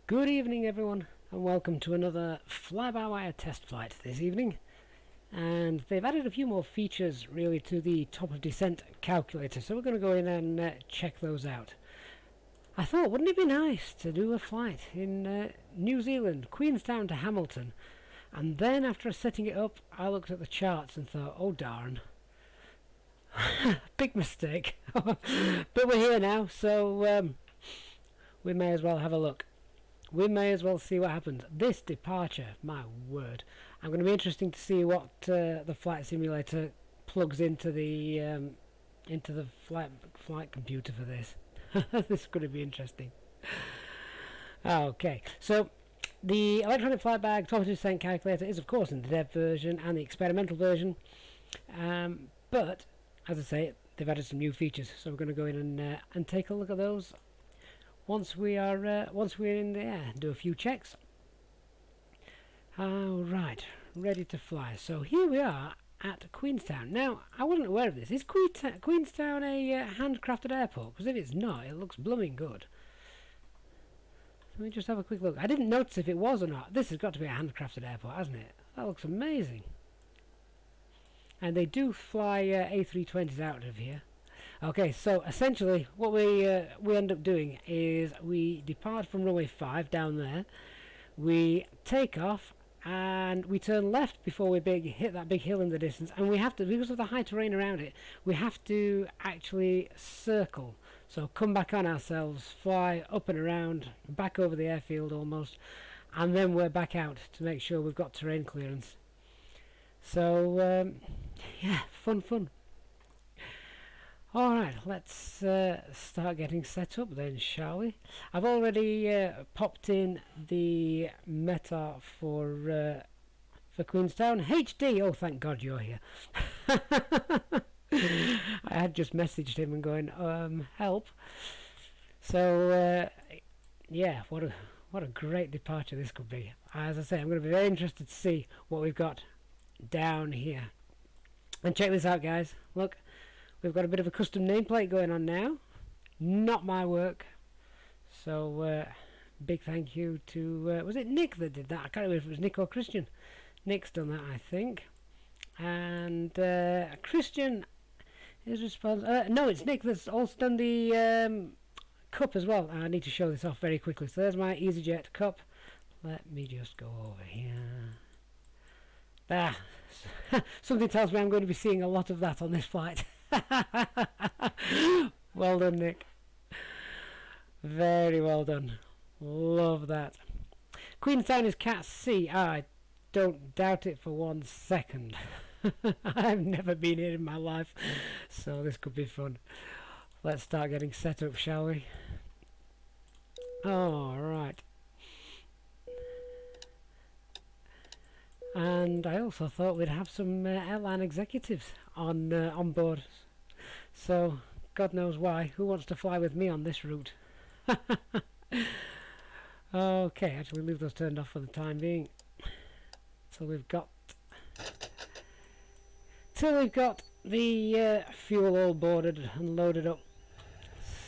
Good evening everyone, and welcome to another fly-by-wire test flight this evening. And they've added a few more features really to the top of descent calculator, so we're going to go in and check those out. I thought, wouldn't it be nice to do a flight in New Zealand, Queenstown to Hamilton, and then after setting it up I looked at the charts and thought, oh darn, big mistake. But we're here now, so we may as well have a look. We may as well see what happens. This departure, my word. I'm going to be interesting to see what the flight simulator plugs into the flight computer for this. This is going to be interesting. Okay, so the electronic flight bag top of descent calculator is of course in the dev version and the experimental version, but as I say, they've added some new features, so we're going to go in and take a look at those once we're in the air, do a few checks. Alright, ready to fly. So here we are at Queenstown. Now, I wasn't aware of this. Is Queenstown a handcrafted airport? Because if it's not, it looks blooming good. Let me just have a quick look. I didn't notice if it was or not. This has got to be a handcrafted airport, hasn't it? That looks amazing. And they do fly A320s out of here. Okay, so essentially what we end up doing is we depart from runway 5 down there, we take off and we turn left before we hit that big hill in the distance, and we have to, because of the high terrain around it, we have to actually circle. So come back on ourselves, fly up and around, back over the airfield almost, and then we're back out to make sure we've got terrain clearance. So yeah, fun. Alright, let's start getting set up then, shall we? I've already popped in the meta for Queenstown. HD! Oh, thank God you're here. I had just messaged him and going, help. So, yeah, what a great departure this could be. As I say, I'm going to be very interested to see what we've got down here. And check this out, guys. Look. We've got a bit of a custom nameplate going on now. Not my work. So, big thank you to... was it Nick that did that? I can't remember if it was Nick or Christian. Nick's done that, I think. And Christian is responsible... no, it's Nick that's also done the cup as well. I need to show this off very quickly. So there's my EasyJet cup. Let me just go over here. There. Something tells me I'm going to be seeing a lot of that on this flight. Well done, Nick. Very well done. Love that. Queenstown is Cat C. I don't doubt it for 1 second. I've never been here in my life, so this could be fun. Let's start getting set up, shall we? Alright. And I also thought we'd have some airline executives on board. So, God knows why. Who wants to fly with me on this route? Okay, actually leave those turned off for the time being. Till we've got the fuel all boarded and loaded up.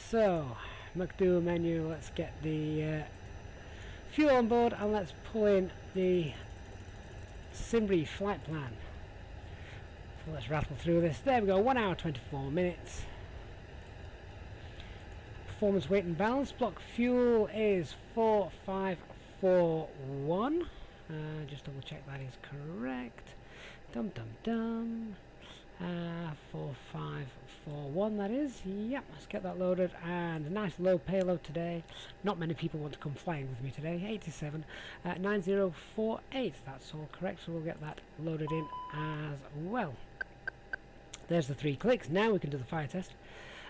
So, McDo menu, let's get the fuel on board and let's pull in the Simbrief flight plan. So let's rattle through this. There we go, 1 hour 24 minutes. Performance, weight and balance. Block fuel is 4541. Just double check that is correct. 4541 that is. Yep, let's get that loaded. And a nice low payload today. Not many people want to come flying with me today. 87 9048. That's all correct, so we'll get that loaded in as well. There's the 3 clicks. Now we can do the fire test.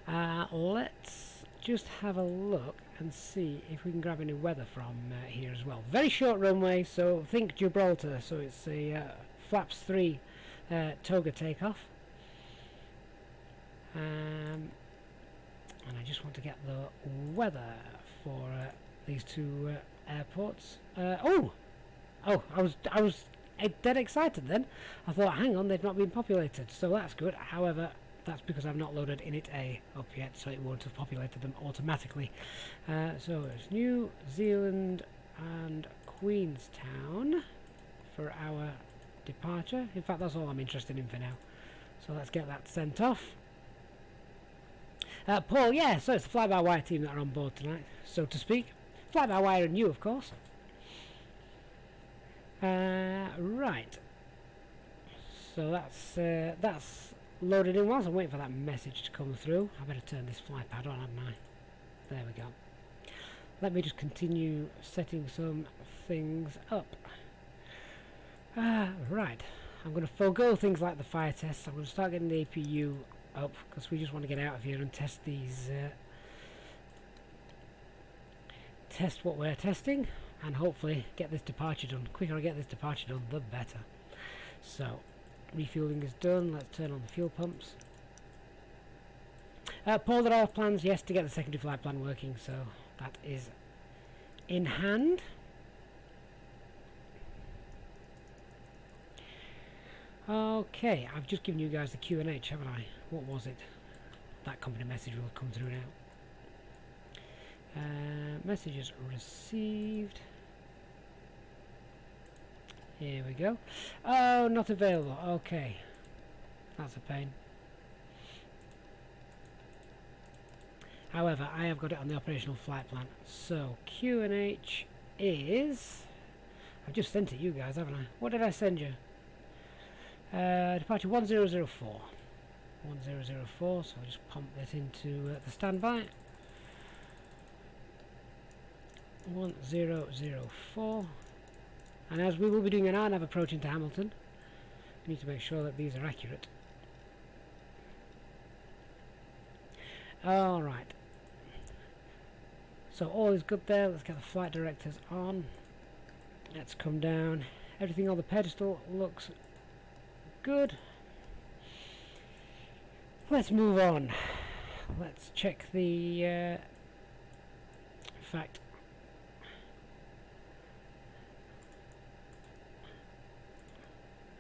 Let's just have a look and see if we can grab any weather from here as well. Very short runway, so think Gibraltar. So it's a flaps 3 toga takeoff. And I just want to get the weather for these 2 airports. I was dead excited then. I thought, hang on, they've not been populated, so that's good. However, that's because I've not loaded Init A up yet, so it won't have populated them automatically. So it's New Zealand Queenstown for our departure. In fact, that's all I'm interested in for now. So let's get that sent off. Paul, yeah, so it's the fly-by-wire team that are on board tonight, so to speak. Fly-by-wire and you, of course. Right. So that's loaded in. Whilst I'm waiting for that message to come through, I better turn this fly pad on, haven't I? There we go. Let me just continue setting some things up. Right. I'm going to forego things like the fire tests. I'm going to start getting the APU up because we just want to get out of here and test these. Test what we're testing and hopefully get this departure done. The quicker I get this departure done, the better. So, refueling is done. Let's turn on the fuel pumps. Paul, there are plans, yes, to get the secondary flight plan working, so that is in hand. Okay, I've just given you guys the Q&H, haven't I? What was it? That company message will come through now. Messages received. Here we go. Oh, not available. Okay. That's a pain. However, I have got it on the operational flight plan. So, Q&H is... I've just sent it you guys, haven't I? What did I send you? Departure 1004. 1004, so I'll just pump that into the standby. 1004. And as we will be doing an RNAV approach into Hamilton, we need to make sure that these are accurate. Alright. So all is good there. Let's get the flight directors on. Let's come down. Everything on the pedestal looks good. Let's move on. Let's check the fact.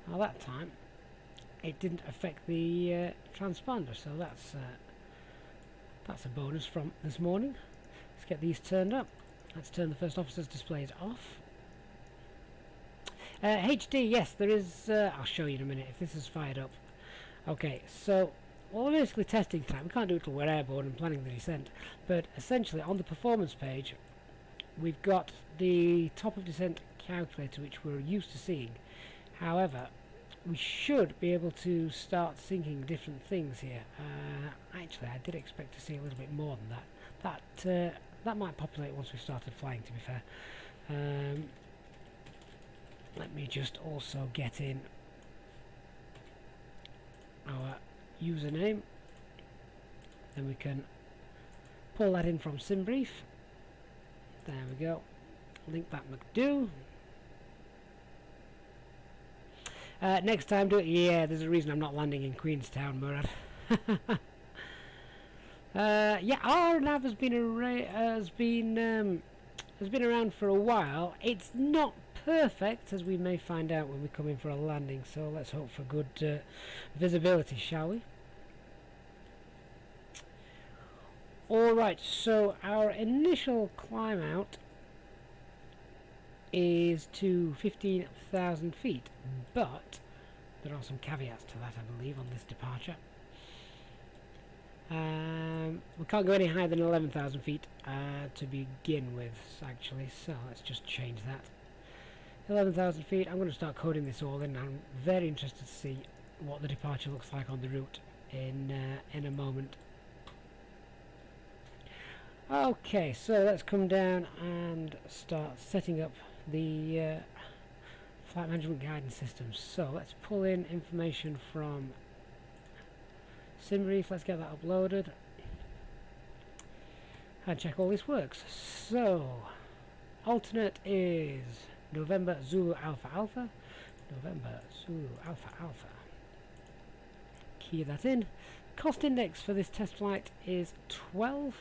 Well, that time it didn't affect the transponder, so that's a bonus from this morning. Let's get these turned up. Let's turn the first officer's displays off. HD, yes, there is. I'll show you in a minute if this is fired up. Okay, so what we're basically testing tonight, we can't do it till we're airborne and planning the descent, but essentially on the performance page we've got the top of descent calculator, which we're used to seeing. However, we should be able to start syncing different things here. Actually, I did expect to see a little bit more than that. That might populate once we've started flying, to be fair. Let me just also get in our username. Then we can pull that in from SimBrief. There we go. Link that McDo. Next time, do it. Yeah, there's a reason I'm not landing in Queenstown, Murad. Yeah, RNAV has been around for a while. It's not perfect, as we may find out when we come in for a landing. So let's hope for good visibility, shall we? All right. So our initial climb out is to 15,000 feet, but there are some caveats to that, I believe, on this departure. We can't go any higher than 11,000 feet to begin with, actually, so let's just change that. 11,000 feet, I'm going to start coding this all in. I'm very interested to see what the departure looks like on the route in a moment. Okay, so let's come down and start setting up the flight management guidance system. So let's pull in information from SimBrief. Let's get that uploaded and check all this works. So alternate is November Zulu Alpha Alpha. November Zulu Alpha Alpha. Key that in. Cost index for this test flight is 12.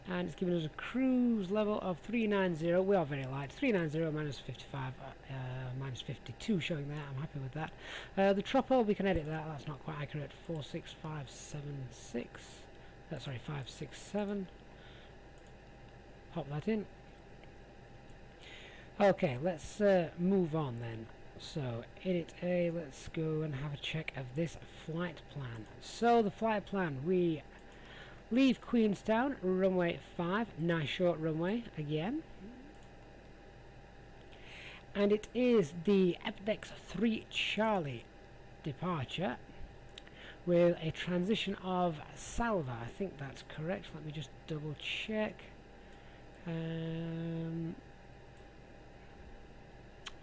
And it's given us a cruise level of 390. We are very light. 390 minus 55, minus 52 showing that. I'm happy with that. The tropo, we can edit that. That's not quite accurate. 46576. Sorry, 567. Pop that in. Okay, let's move on then. So, Init A, let's go and have a check of this flight plan. So, the flight plan, we leave Queenstown, runway 5, nice short runway again. And it is the Epdex 3 Charlie departure with a transition of Salva. I think that's correct. Let me just double check.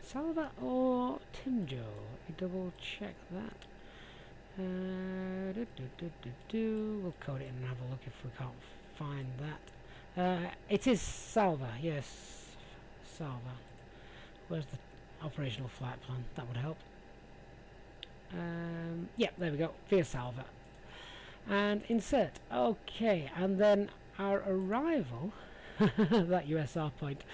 Salva or Timjo? Let me double check that. We'll code it in and have a look if we can't find that. It is Salva, yes, Salva. Where's the operational flight plan? That would help. Yeah, there we go, via Salva. And insert, okay, and then our arrival, that USR point,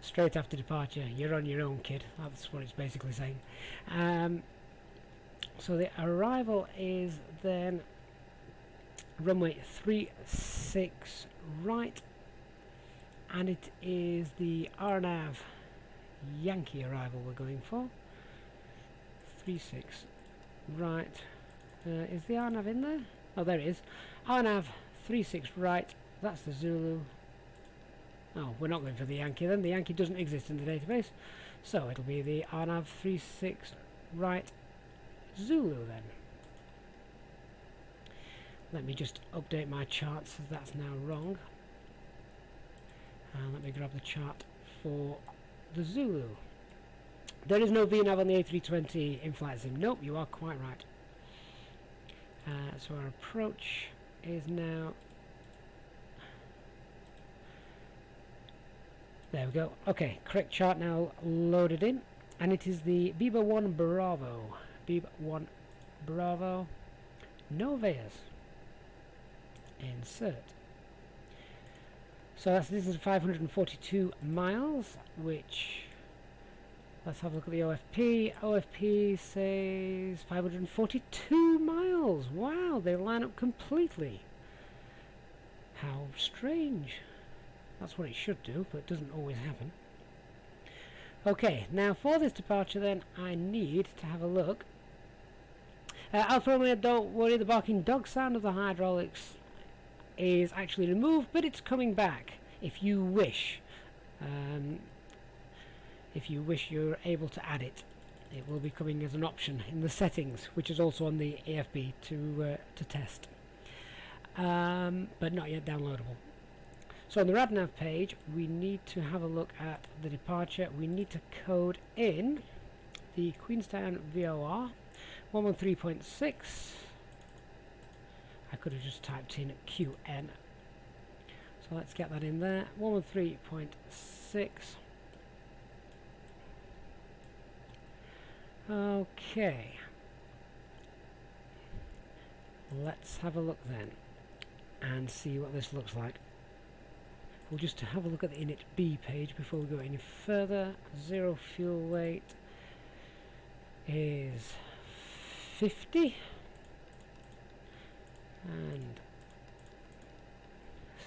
straight after departure, you're on your own, kid. That's what it's basically saying. So the arrival is then runway 36 right, and it is the RNAV Yankee arrival we're going for. 36 right. Is the RNAV in there? Oh, there it is. RNAV 36 right. That's the Zulu. Oh, we're not going for the Yankee then. The Yankee doesn't exist in the database. So it'll be the RNAV 36 right Zulu then. Let me just update my charts as that's now wrong. And let me grab the chart for the Zulu. There is no VNAV on the A320 in-flight sim. Nope, you are quite right. So our approach is now... There we go. Okay, correct chart now loaded in. And it is the Biba 1 Bravo. Biba 1 Bravo. No Veas. Insert. So this is 542 miles, which... Let's have a look at the OFP. OFP says 542 miles. Wow, they line up completely. How strange. That's what it should do, but it doesn't always happen. Okay, now for this departure then, I need to have a look. Alfa Romeo, don't worry, the barking dog sound of the hydraulics is actually removed, but it's coming back if you wish. If you wish, you're able to add it. It will be coming as an option in the settings, which is also on the AFB to test, but not yet downloadable. So on the RadNav page, we need to have a look at the departure. We need to code in the Queenstown VOR 113.6. I could have just typed in QN. So let's get that in there. 113.6. Okay. Let's have a look then and see what this looks like. We'll just have a look at the Init B page before we go any further. Zero fuel weight is 50 and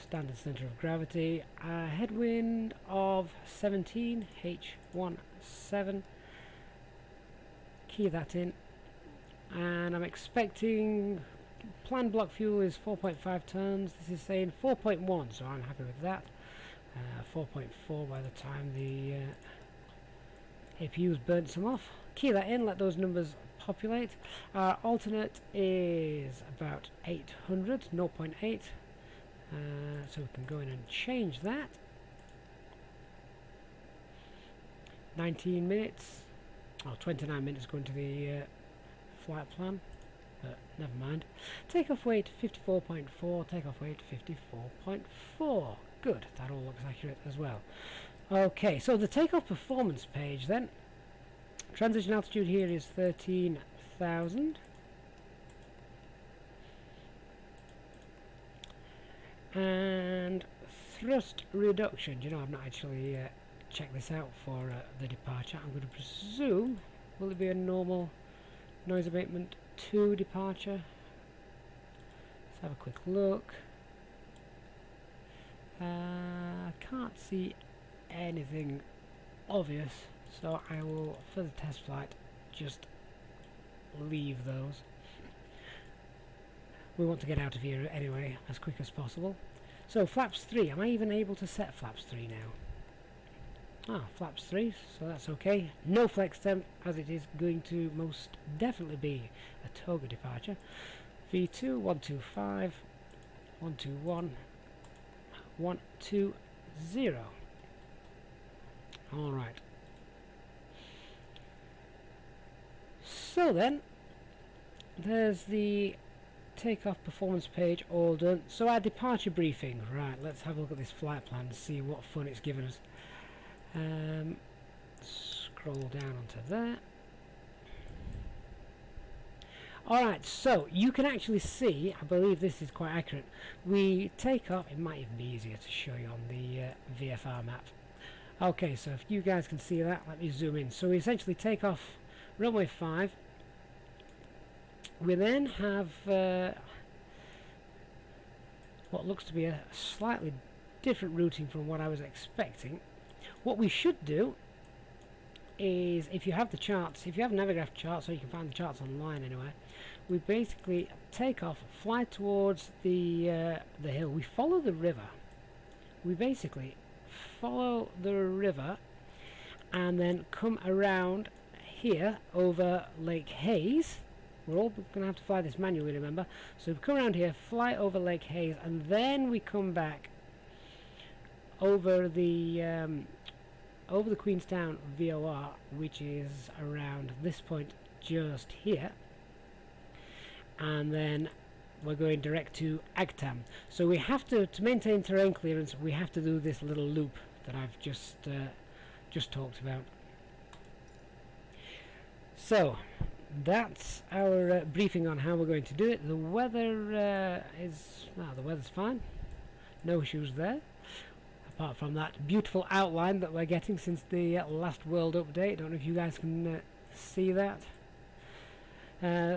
standard center of gravity, headwind of 17, H17. Key that in, and I'm expecting planned block fuel is 4.5 tons. This is saying 4.1, so I'm happy with that. 4.4 by the time the APU's burnt some off. Key that in, let those numbers populate. Our alternate is about 800, 0.8. So we can go in and change that. 19 minutes. Oh, 29 minutes going to the flight plan, but never mind. Takeoff weight 54.4, takeoff weight 54.4. Good, that all looks accurate as well. Okay, so the takeoff performance page then. Transition altitude here is 13,000. And thrust reduction. You know, I've not actually check this out for the departure. I'm going to presume, will it be a normal noise abatement 2 departure? Let's have a quick look. I can't see anything obvious, so I will, for the test flight, just leave those. We want to get out of here anyway as quick as possible. So flaps 3, am I even able to set flaps 3 now? Ah, flaps 3, so that's okay. No flex temp, as it is going to most definitely be a toga departure. V2, 125, 121, 120. Alright. So then, there's the takeoff performance page all done. So our departure briefing, right, let's have a look at this flight plan and see what fun it's given us. Scroll down onto there. Alright, so you can actually see, I believe this is quite accurate, we take off, it might even be easier to show you on the VFR map. Okay, so if you guys can see that, let me zoom in. So we essentially take off runway 5. We then have what looks to be a slightly different routing from what I was expecting. What we should do is, if you have the charts, if you have Navigraph charts, so you can find the charts online anyway, we basically take off, fly towards the hill. We follow the river. We basically follow the river and then come around here over Lake Hayes. We're all going to have to fly this manually, remember. So we come around here, fly over Lake Hayes, and then we come back over the Queenstown VOR, which is around this point just here, and then we're going direct to Agtam. So we have to maintain terrain clearance, we have to do this little loop that I've just talked about. So that's our briefing on how we're going to do it. The weather the weather's fine, no issues there, apart from that beautiful outline that we're getting since the last world update. Don't know if you guys can see that.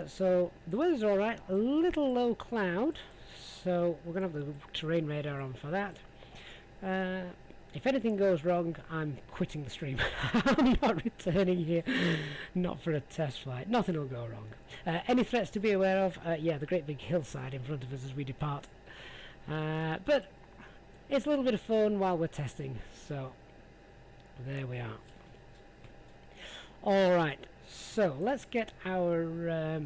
So the weather's alright, a little low cloud, so we're going to have the terrain radar on for that. If anything goes wrong, I'm quitting the stream. I'm not returning here, not for a test flight. Nothing will go wrong. Any threats to be aware of? Yeah, the great big hillside in front of us as we depart. But it's a little bit of fun while we're testing, so there we are. Alright, so let's get our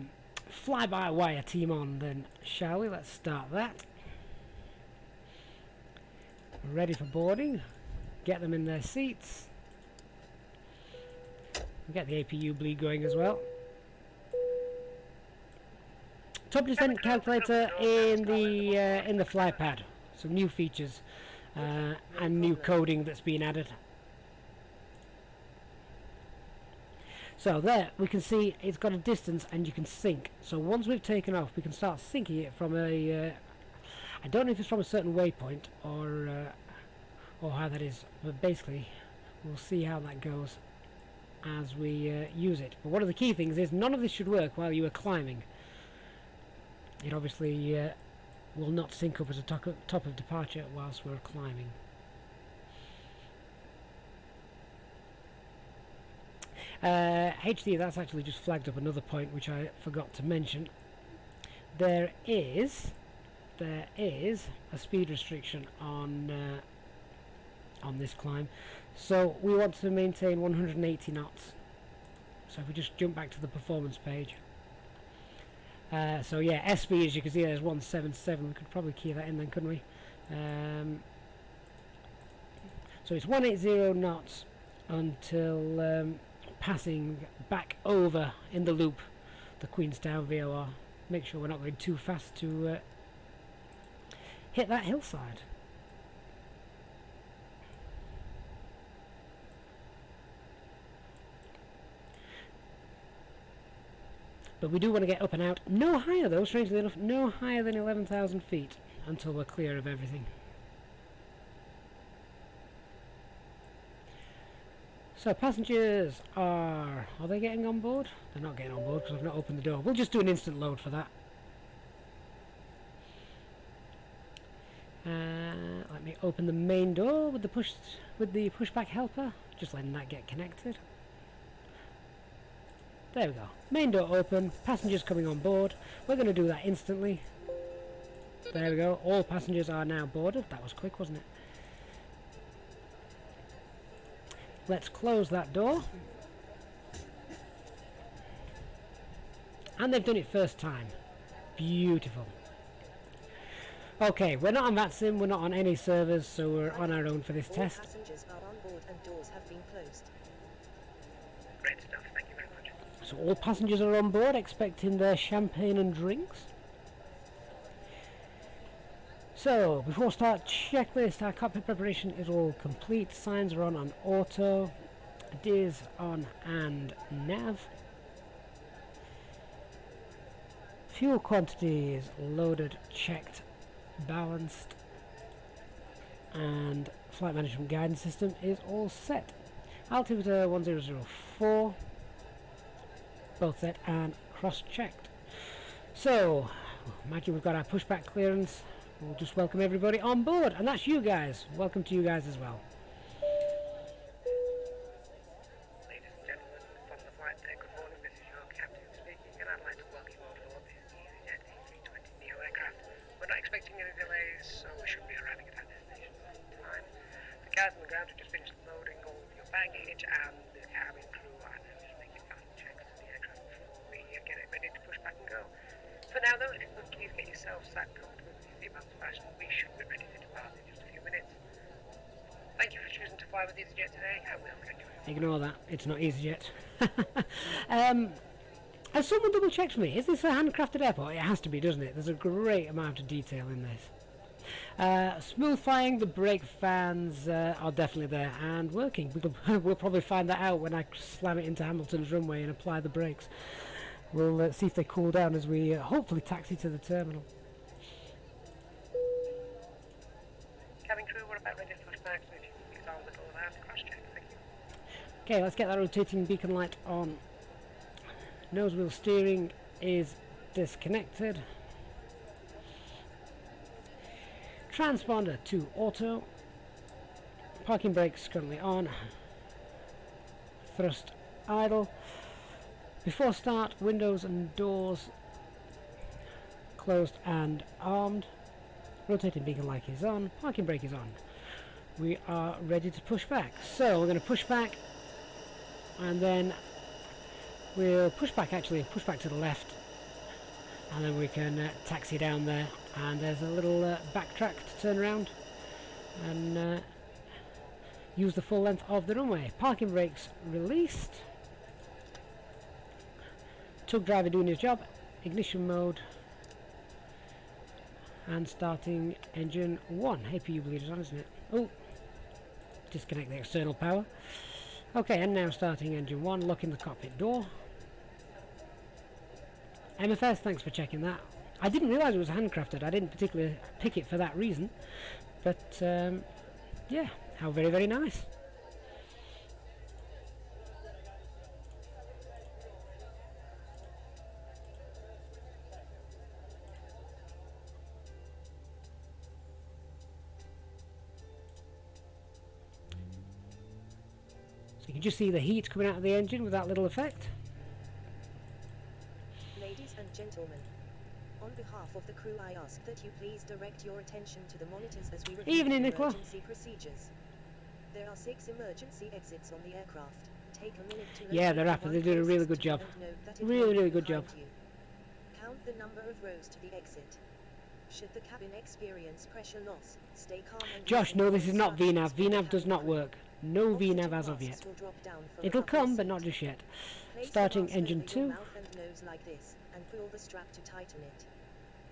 fly-by-wire team on then, shall we? Let's start that. Ready for boarding. Get them in their seats. Get the APU bleed going as well. Top descent calculator in the fly pad. Some new features and new coding that's been added. So there we can see it's got a distance and you can sync. So once we've taken off, we can start syncing it from a I don't know if it's from a certain waypoint or how that is, but basically we'll see how that goes as we use it. But one of the key things is none of this should work while you are climbing. It obviously will not sync up as a top of departure whilst we're climbing. HD, that's actually just flagged up another point which I forgot to mention. There is a speed restriction on this climb, so we want to maintain 180 knots. So if we just jump back to the performance page, so yeah, S speed, as you can see, there's 177. We could probably key that in then, couldn't we? So it's 180 knots until passing back over in the loop the Queenstown VOR. Make sure we're not going too fast to hit that hillside. But we do want to get up and out. No higher though, strangely enough, no higher than 11,000 feet until we're clear of everything. So passengers are they getting on board? They're not getting on board because I've not opened the door. We'll just do an instant load for that. Let me open the main door with the pushback helper, just letting that get connected. There we go. Main door open, passengers coming on board. We're going to do that instantly. There we go. All passengers are now boarded. That was quick, wasn't it? Let's close that door. And they've done it first time. Beautiful. Okay, we're not on VATSIM, we're not on any servers, so we're on our own for this test. Passengers are on board and doors have been closed. Great stuff, thank you very much. So all passengers are on board, expecting their champagne and drinks. So, before we start checklist, our cockpit preparation is all complete. Signs are on auto, DIS on and nav. Fuel quantity is loaded, checked, balanced, and flight management guidance system is all set. Altimeter 1004, both set and cross-checked. So, imagine we've got our pushback clearance. We'll just welcome everybody on board, and that's you guys. Welcome to you guys as well. Ladies and gentlemen, from the flight deck, good morning. This is your captain speaking, and I'd like to welcome you all aboard this Easyjet A320 NEO aircraft. We're not expecting any delays, so we should be arriving at our destination on time. The cars on the ground have just finished loading all of your baggage, and the cabin crew are now just making final checks to the aircraft before we get it ready to push back and go. For now, though, if you could please get yourself sat comfortably with your seatbelts fastened, we should be ready to depart in just a few minutes. Thank you for choosing to fly with Easyjet today, and we'll catch you. Ignore that, it's not Easyjet. Has someone double checked for me? Is this a handcrafted airport? It has to be, doesn't it? There's a great amount of detail in this. Smooth flying, the brake fans are definitely there and working. We'll probably find that out when I slam it into Hamilton's runway and apply the brakes. We'll see if they cool down as we hopefully taxi to the terminal. Cabin crew, we're about ready to push back, so if you can please all the door out to cross-check. Thank you. Okay, let's get that rotating beacon light on. Nose wheel steering is disconnected. Transponder to auto. Parking brakes currently on. Thrust idle. Before start, windows and doors closed and armed. Rotating beacon light is on. Parking brake is on. We are ready to push back. So we're going to push back, and then we'll push back to the left, and then we can taxi down there, and there's a little backtrack to turn around and use the full length of the runway. Parking brakes released. Tug driver doing his job. Ignition mode and starting engine 1. APU bleed is on, isn't it? Oh, disconnect the external power. Okay, and now starting engine 1, locking the cockpit door. MFS, thanks for checking that. I didn't realise it was handcrafted. I didn't particularly pick it for that reason. But, yeah, how very, very nice. So you can just see the heat coming out of the engine with that little effect. Ladies and gentlemen, on behalf of the crew, I ask that you please direct your attention to the monitors as we review emergency procedures. There are 6 emergency exits on the aircraft. Take a minute to they're rapid. They did a really good job. Really good job. Count the number of rows to the exit. Should the cabin experience pressure loss, stay calm and Josh, no, this is not VNAV. VNAV does not work. No VNAV as of yet. It'll come, but not just yet. Starting engine 2. Mouth and nose like this, and pull the strap to tighten it.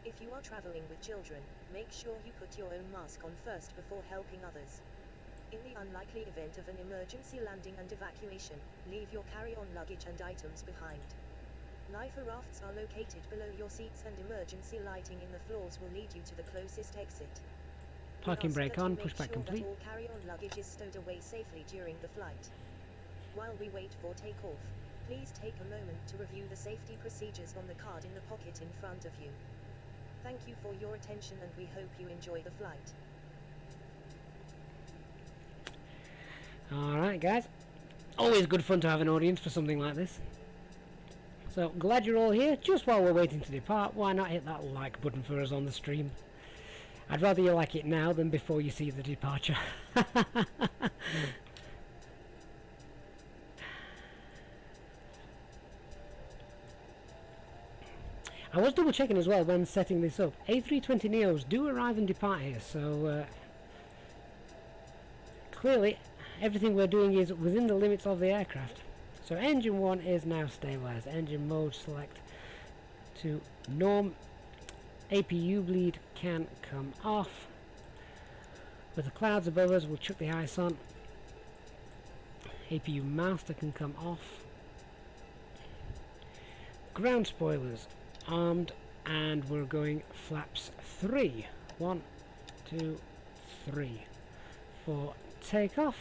If you are traveling with children, make sure you put your own mask on first before helping others. In the unlikely event of an emergency landing and evacuation, leave your carry-on luggage and items behind. Life rafts are located below your seats, and emergency lighting in the floors will lead you to the closest exit. Parking brake on, pushback complete. All carry-on luggage is stowed away safely during the flight. While we wait for takeoff, please take a moment to review the safety procedures on the card in the pocket in front of you. Thank you for your attention, and we hope you enjoy the flight. Alright guys, always good fun to have an audience for something like this. So glad you're all here. Just while we're waiting to depart, why not hit that like button for us on the stream? I'd rather you like it now than before you see the departure. I was double checking as well when setting this up. A320 Neos do arrive and depart here, so clearly everything we're doing is within the limits of the aircraft. So engine 1 is now stabilized. Engine mode select to norm. APU bleed can come off. With the clouds above us, we'll chuck the ice on. APU master can come off. Ground spoilers armed, and we're going flaps 3. 1, 2, 3 for takeoff.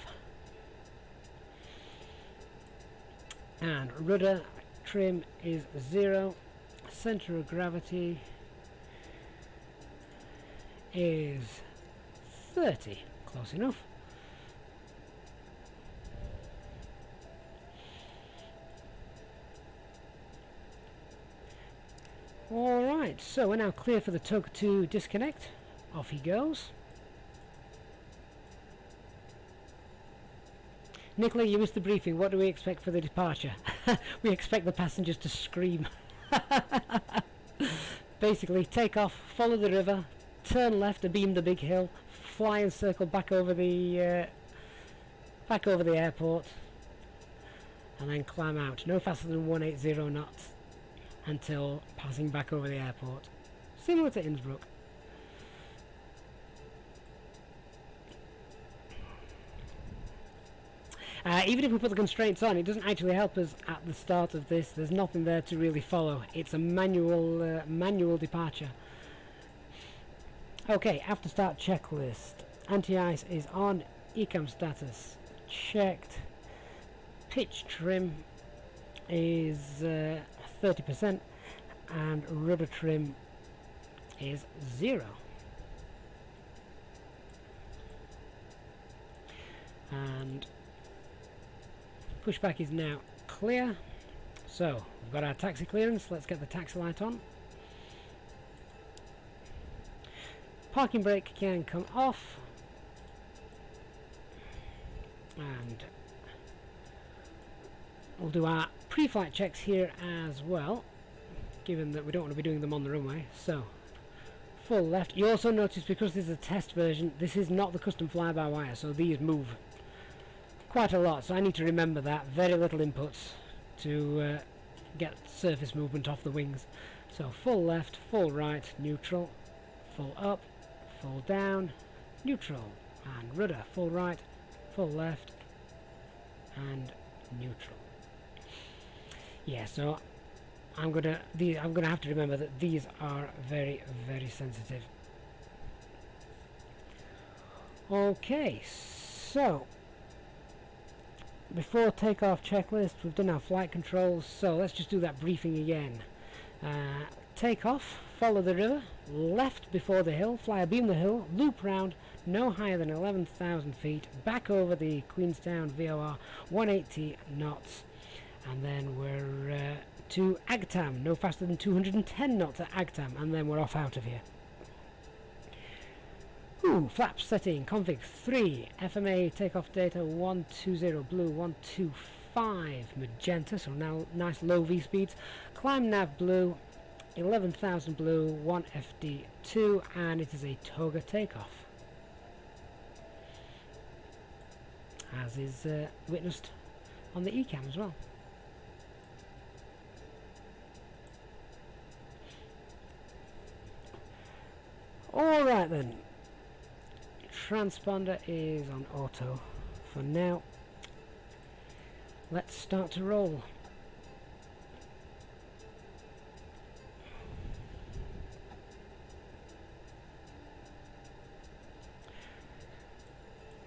And rudder trim is 0. Center of gravity is 30. Close enough. Alright, so we're now clear for the tug to disconnect. Off he goes. Nicola, you missed the briefing. What do we expect for the departure? We expect the passengers to scream. Basically, take off, follow the river, turn left to beam the big hill, fly and circle back over the airport, and then climb out. No faster than 180 knots until passing back over the airport. Similar to Innsbruck. Even if we put the constraints on, it doesn't actually help us at the start of this. There's nothing there to really follow. It's a manual departure. Okay, after start checklist. Anti-ice is on. ECAM status checked. Pitch trim is 30%, and rudder trim is 0. And pushback is now clear. So we've got our taxi clearance. Let's get the taxi light on. Parking brake can come off, and we'll do our pre-flight checks here as well, given that we don't want to be doing them on the runway. So full left. You also notice, because this is a test version, this is not the custom fly-by-wire, so these move quite a lot, so I need to remember that. Very little inputs to get surface movement off the wings. So full left, full right, neutral, full up, full down, neutral, and rudder, full right, full left, and neutral. Yeah, so I'm gonna have to remember that these are very, very sensitive. Okay, so before takeoff checklist, we've done our flight controls, so let's just do that briefing again. Take off, follow the river, left before the hill, fly abeam the hill, loop round, no higher than 11,000 feet, back over the Queenstown VOR, 180 knots, and then we're to Agtam, no faster than 210 knots at Agtam, and then we're off out of here. Flaps setting, config 3, FMA takeoff data 120 blue, 125 magenta, so now nice low V speeds, climb nav blue, 11,000 blue, 1 FD2, and it is a toga takeoff, as is witnessed on the ECAM as well. Alright then, transponder is on auto for now. Let's start to roll.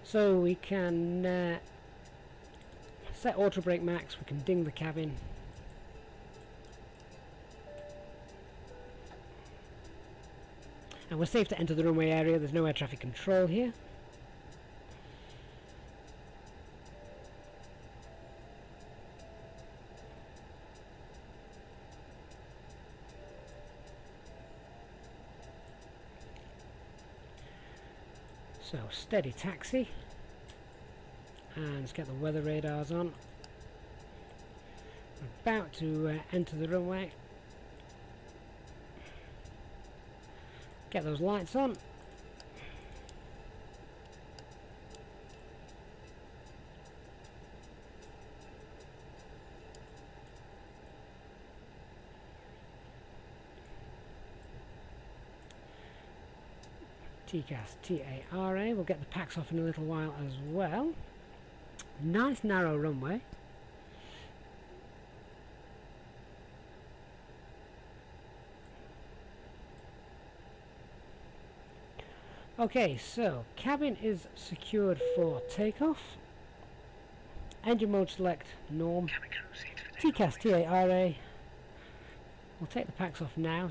So we can set auto brake max, we can ding the cabin. And we're safe to enter the runway area. There's no air traffic control here. So steady taxi, and let's get the weather radars on. We're about to enter the runway. Get those lights on. TCAS TARA. We'll get the packs off in a little while as well. Nice narrow runway. Okay, so cabin is secured for takeoff. Engine mode select norm. TCAS TARA. We'll take the packs off now.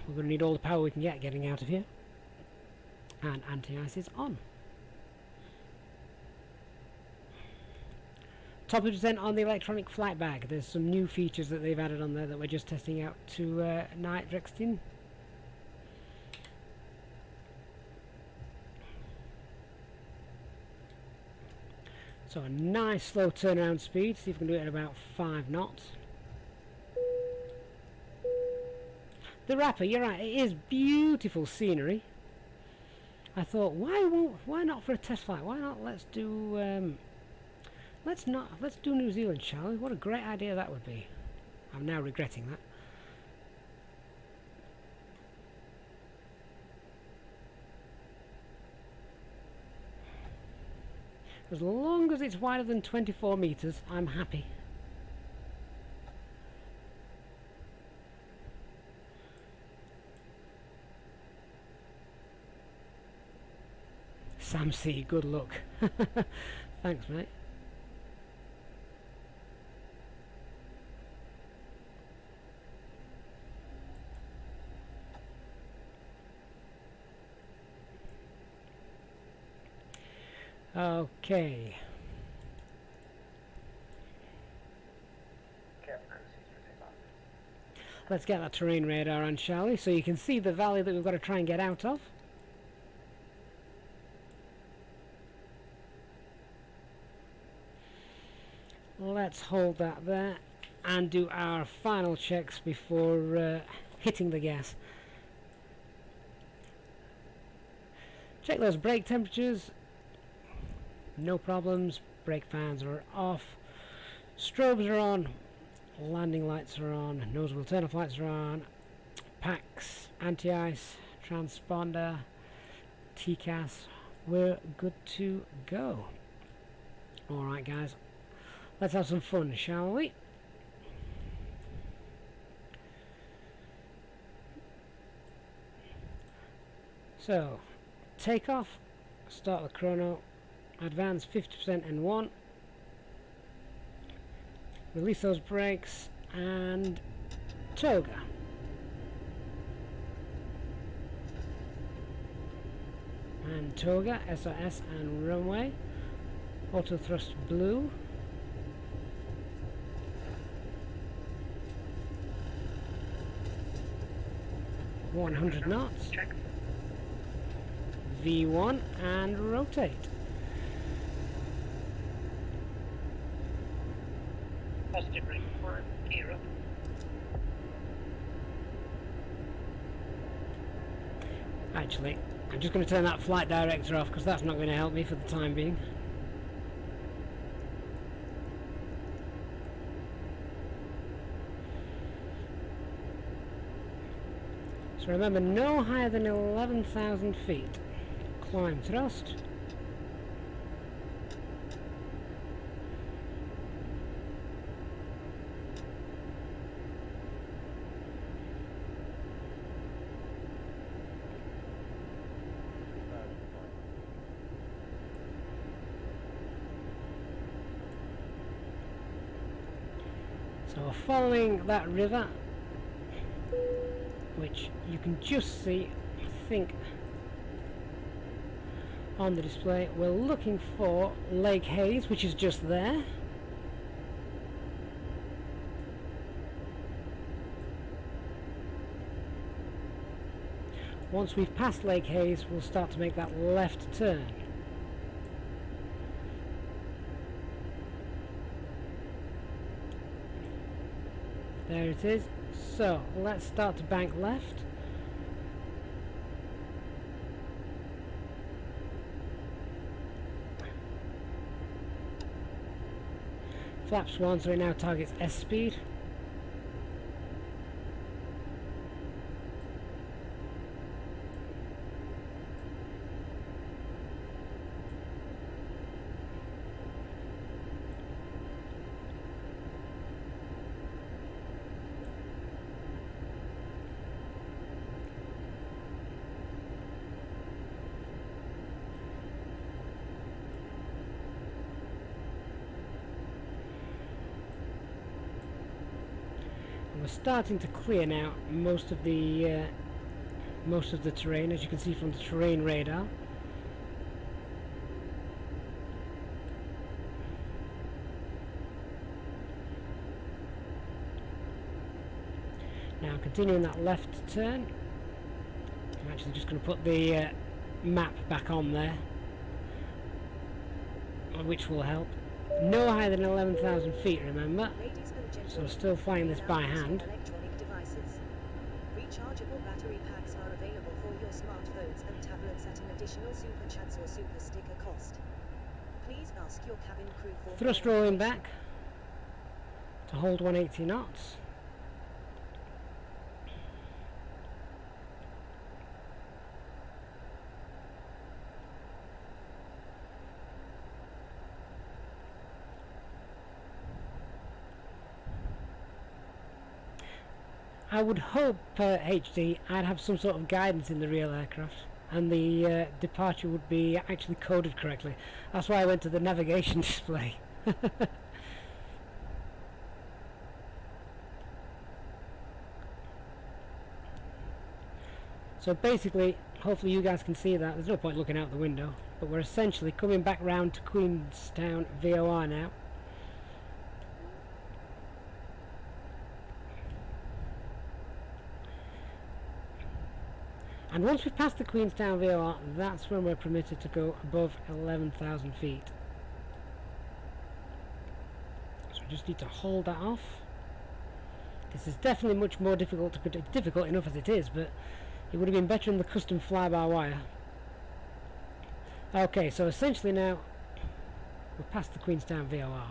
We're going to need all the power we can get getting out of here. And anti-ice is on. Top of % on the electronic flight bag. There's some new features that they've added on there that we're just testing out to night Drextin. So a nice slow turnaround speed. See if we can do it at about 5 knots. The wrapper, you're right, it is beautiful scenery. I thought, why not for a test flight? Why not? Let's do New Zealand, shall we? What a great idea that would be. I'm now regretting that. As long as it's wider than 24 meters, I'm happy. Sam C, good luck. Thanks, mate. Okay. Let's get that terrain radar on, shall we? So you can see the valley that we've got to try and get out of. Let's hold that there and do our final checks before hitting the gas. Check those brake temperatures. No problems. Brake fans are off. Strobes are on. Landing lights are on. Nose wheel turn off lights are on. Packs, anti-ice, transponder, TCAS. We're good to go. Alright guys, let's have some fun, shall we? So, takeoff, start the chrono, advance 50% in 1, release those brakes, and toga. And toga, SRS and runway, auto thrust blue. $100 knots. Check. V1 and rotate. Positive brake forward, gear up. Actually, I'm just going to turn that flight director off because that's not going to help me for the time being. So remember, no higher than 11,000 feet. Climb thrust. So following that river, which you can just see, I think, on the display, we're looking for Lake Hayes, which is just there. Once we've passed Lake Hayes, we'll start to make that left turn. There it is. So let's start to bank left. Flaps 1, so it now targets S speed. We're starting to clear now most of the terrain, as you can see from the terrain radar. Now continuing that left turn, I'm actually just going to put the map back on there, which will help. No higher than 11,000 feet, remember. So we're still flying this by hand. Electronic devices. Rechargeable battery packs are available for your smartphones and tablets at an additional super chats or super sticker cost. Please ask your cabin crew for Thrust rolling back to hold 180 knots. I would hope, HD, I'd have some sort of guidance in the real aircraft, and the departure would be actually coded correctly. That's why I went to the navigation display. So basically, hopefully you guys can see that. There's no point looking out the window, but we're essentially coming back round to Queenstown VOR now. And once we've passed the Queenstown VOR, that's when we're permitted to go above 11,000 feet. So we just need to hold that off. This is definitely much more difficult to predict. Difficult enough as it is, but it would have been better in the custom fly-by-wire. Okay, so essentially now we're past the Queenstown VOR.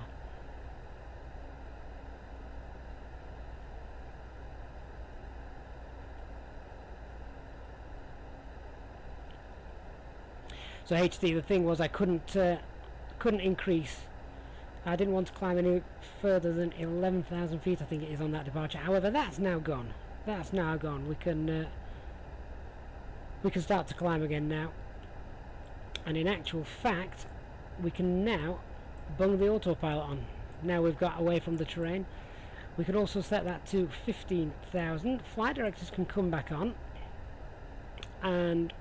So HD, the thing was I couldn't increase. I didn't want to climb any further than 11,000 feet, I think it is, on that departure. However, that's now gone. That's now gone. We can start to climb again now. And in actual fact, we can now bung the autopilot on. Now we've got away from the terrain. We can also set that to 15,000. Flight directors can come back on. And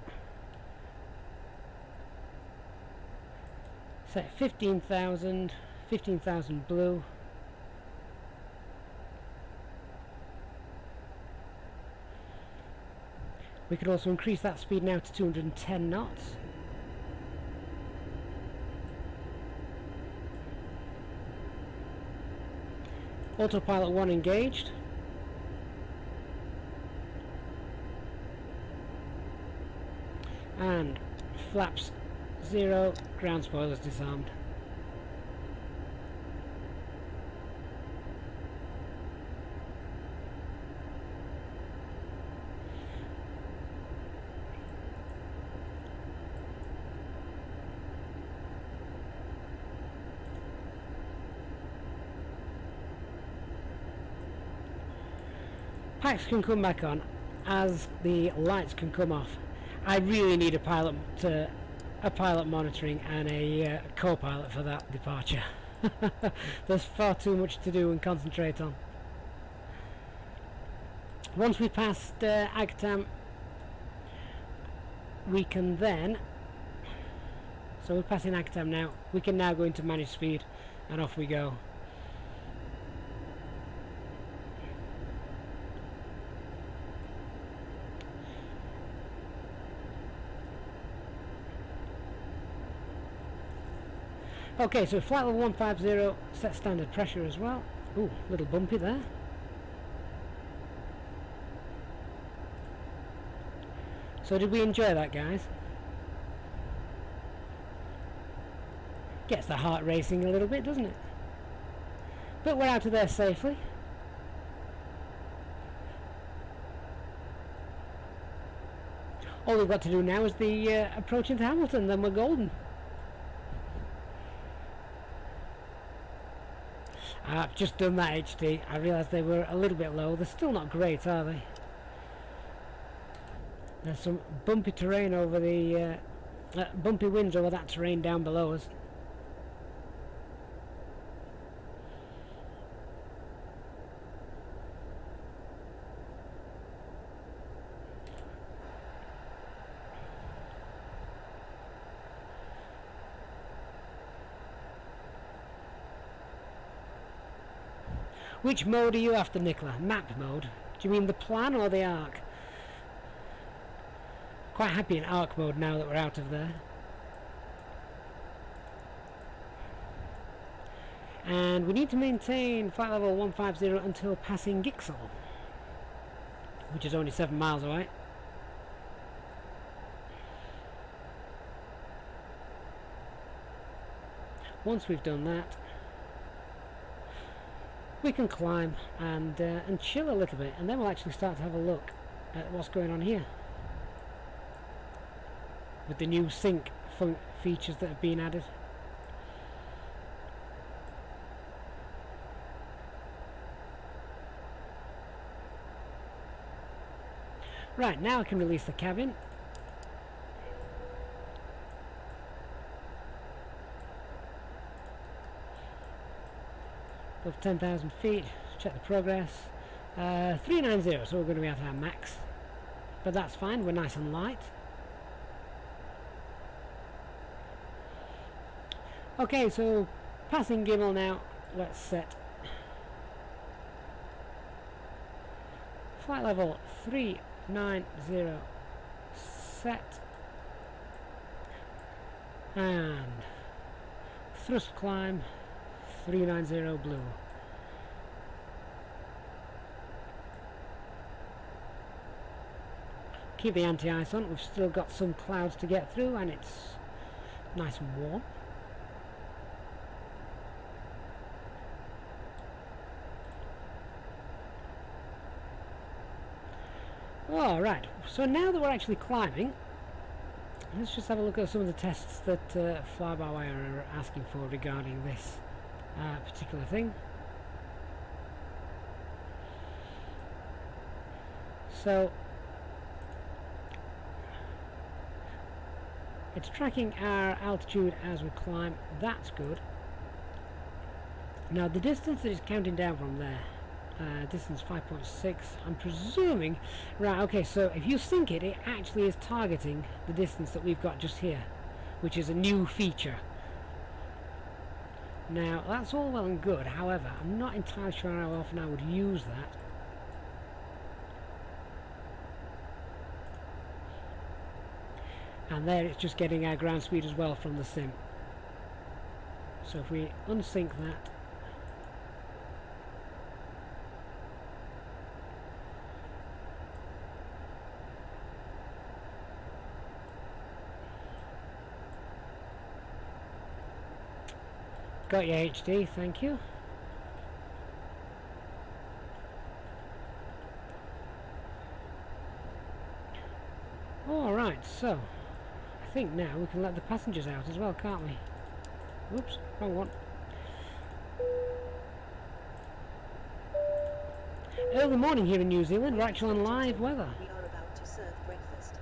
set 15,000 blue. We could also increase that speed now to 210 knots. Autopilot 1 engaged. And flaps 0, ground spoilers disarmed. Packs can come back on as the lights can come off. I really need a pilot monitoring and a co-pilot for that departure. There's far too much to do and concentrate on. Once we passed Agtam, we can then, so we're passing Agtam now, we can now go into managed speed and off we go. Okay, so flight level 150, set standard pressure as well. Ooh, little bumpy there. So did we enjoy that, guys? Gets the heart racing a little bit, doesn't it? But we're out of there safely. All we've got to do now is the approach into Hamilton, then we're golden. I've just done that, HD. I realised they were a little bit low. They're still not great, are they? There's some bumpy terrain over the... bumpy winds over that terrain down below us. Which mode are you after, Nicola? Map mode? Do you mean the plan or the arc? Quite happy in arc mode now that we're out of there. And we need to maintain flight level 150 until passing Gixel, which is only 7 miles away. Once we've done that, we can climb and chill a little bit, and then we'll actually start to have a look at what's going on here with the new sync features that have been added. Right, now I can release the cabin. Above 10,000 feet, check the progress. 390, so we're going to be at our max. But that's fine, we're nice and light. Okay, so passing Gimel now, let's set. Flight level 390 set. And thrust climb 390 blue. Keep the anti-ice on, we've still got some clouds to get through and it's nice and warm. Alright, so now that we're actually climbing, let's just have a look at some of the tests that FlyByWire are asking for regarding this particular thing. So it's tracking our altitude as we climb, that's good. Now the distance that is counting down from there, distance 5.6, I'm presuming, right, okay, so if you sync it, it actually is targeting the distance that we've got just here, which is a new feature. Now that's all well and good, however I'm not entirely sure how often I would use that. And there it's just getting our ground speed as well from the sim. So if we unsync that, got your HD, thank you. Alright, so I think now we can let the passengers out as well, can't we? Oops, wrong one. Early morning here in New Zealand, we're actually on live weather. We are about to serve breakfast.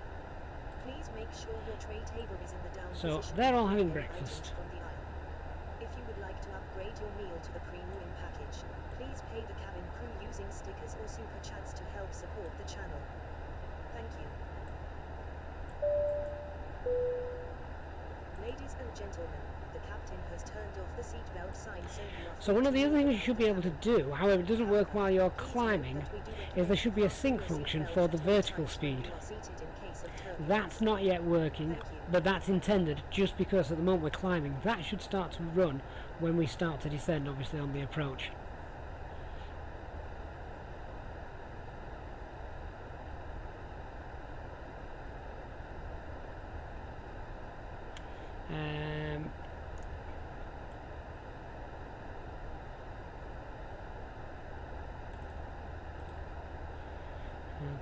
Please make sure your tray table is in the down So position they're all with having no breakfast. items from the aisle. If you would like to upgrade your meal to the premium package, please pay the cabin crew using stickers or super chats to help support the channel. Thank you. Ladies and gentlemen, the captain has turned off the seatbelt sign so you are So one of the other things you should be able to do, however it doesn't work while you're climbing, is there should be a sync function for the vertical speed. That's not yet working, but that's intended just because at the moment we're climbing. That should start to run when we start to descend, obviously on the approach.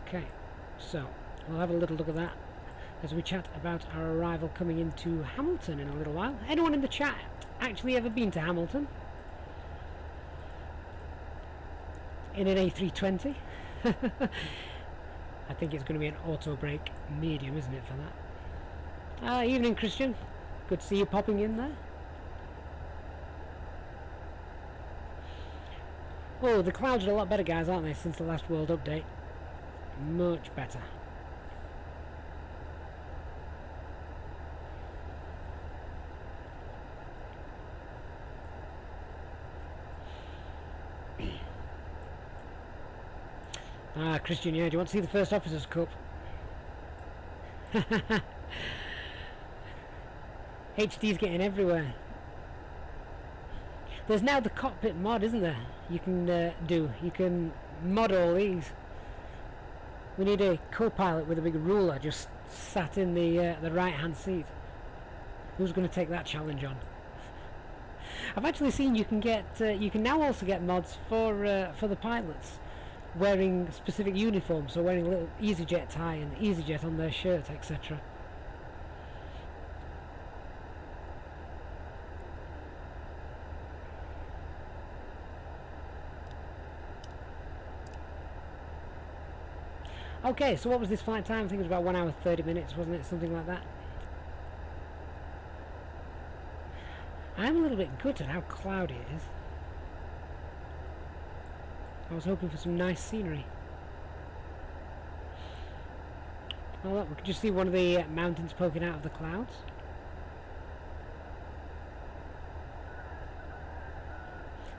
Okay, so we'll have a little look at that as we chat about our arrival coming into Hamilton in a little while. Anyone in the chat actually ever been to Hamilton? In an A320? I think it's going to be an auto brake medium, isn't it, for that? Evening, Christian. Good to see you popping in there. Oh, the clouds are a lot better, guys, aren't they, since the last World Update? Much better. Christian, yeah, do you want to see the First Officers' Cup? HD's getting everywhere. There's now the cockpit mod, isn't there? You can you can mod all these. We need a co-pilot with a big ruler just sat in the right hand seat. Who's going to take that challenge on? I've actually seen you can get you can now also get mods for the pilots wearing specific uniforms, so wearing a little Easyjet tie and Easyjet on their shirt, etc. Okay, so what was this flight time? I think it was about 1 hour 30 minutes, wasn't it? Something like that. I'm a little bit gutted how cloudy it is. I was hoping for some nice scenery. Oh look, we can just see one of the mountains poking out of the clouds.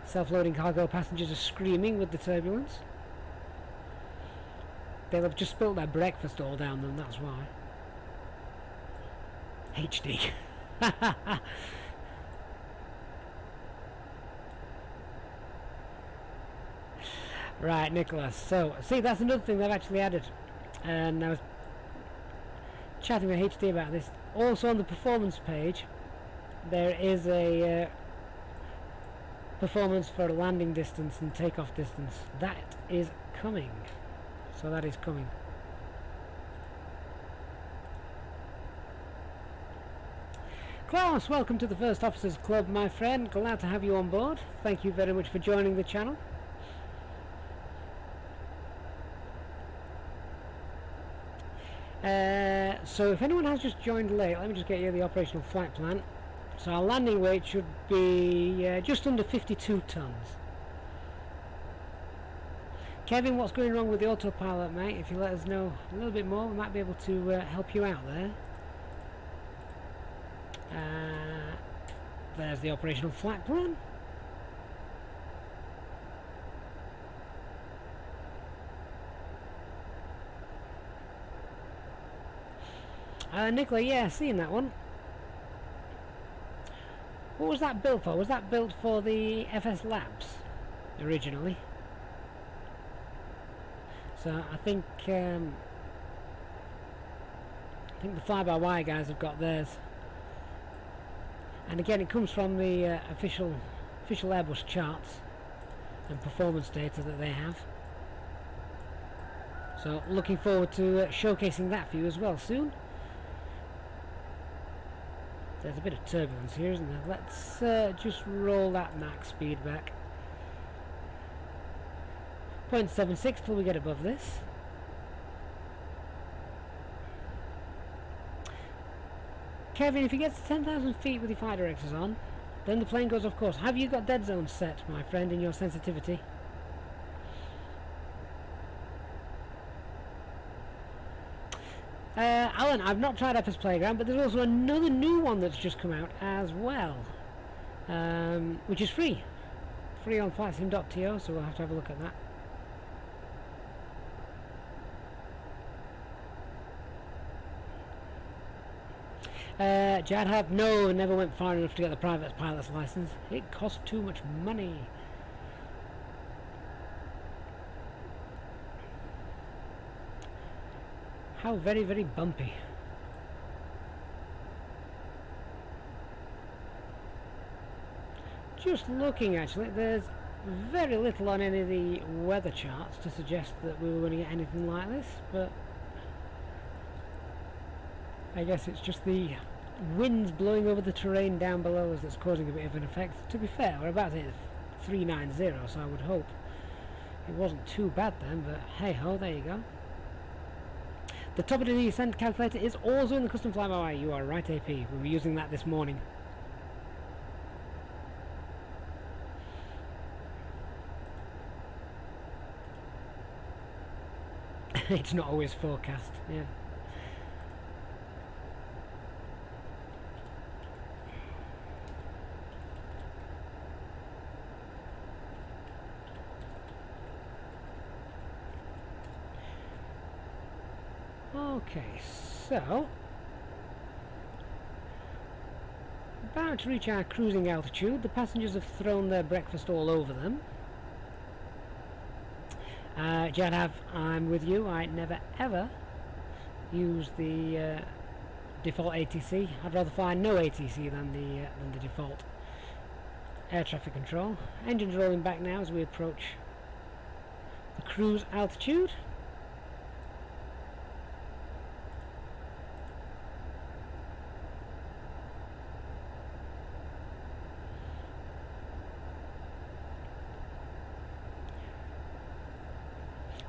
Self-loading cargo passengers are screaming with the turbulence. They'll have just spilt their breakfast all down them, that's why. HD. Right, Nicholas. So, see, that's another thing they've actually added. And I was chatting with HD about this. Also on the performance page, there is a performance for landing distance and takeoff distance. That is coming. So that is coming. Klaus, welcome to the First Officers Club, my friend. Glad to have you on board. Thank you very much for joining the channel. So if anyone has just joined late, let me just get you the operational flight plan. So our landing weight should be just under 52 tons. Kevin, what's going wrong with the autopilot, mate? If you let us know a little bit more, we might be able to help you out there. There's the operational flight plan. Nicola, yeah, seeing that one. What was that built for? Was that built for the FS Labs originally? So I think the Fly-by-Wire guys have got theirs. And again, it comes from the official Airbus charts and performance data that they have. So looking forward to showcasing that for you as well soon. There's a bit of turbulence here, isn't there? Let's just roll that max speed back. 0.76 till we get above this. Kevin, if he gets to 10,000 feet with your flight directors on, then the plane goes off course. Have you got dead zone set, my friend, in your sensitivity? Alan, I've not tried FS Playground, but there's also another new one that's just come out as well. which is free on flightsim.to, so we'll have to have a look at that. Jadhab, no, never went far enough to get the private pilot's license. It cost too much money. How very, very bumpy. Just looking, actually, there's very little on any of the weather charts to suggest that we were going to get anything like this, but I guess it's just the winds blowing over the terrain down below us that's causing a bit of an effect. To be fair, we're about to hit 390, so I would hope it wasn't too bad then, but hey ho, there you go. The top of the descent calculator is also in the custom fly-by-wire. You are right, AP. We were using that this morning. It's not always forecast, yeah. Okay, so about to reach our cruising altitude. The passengers have thrown their breakfast all over them. Jadhav, I'm with you. I never ever use the default ATC. I'd rather fly no ATC than the default air traffic control. Engines rolling back now as we approach the cruise altitude.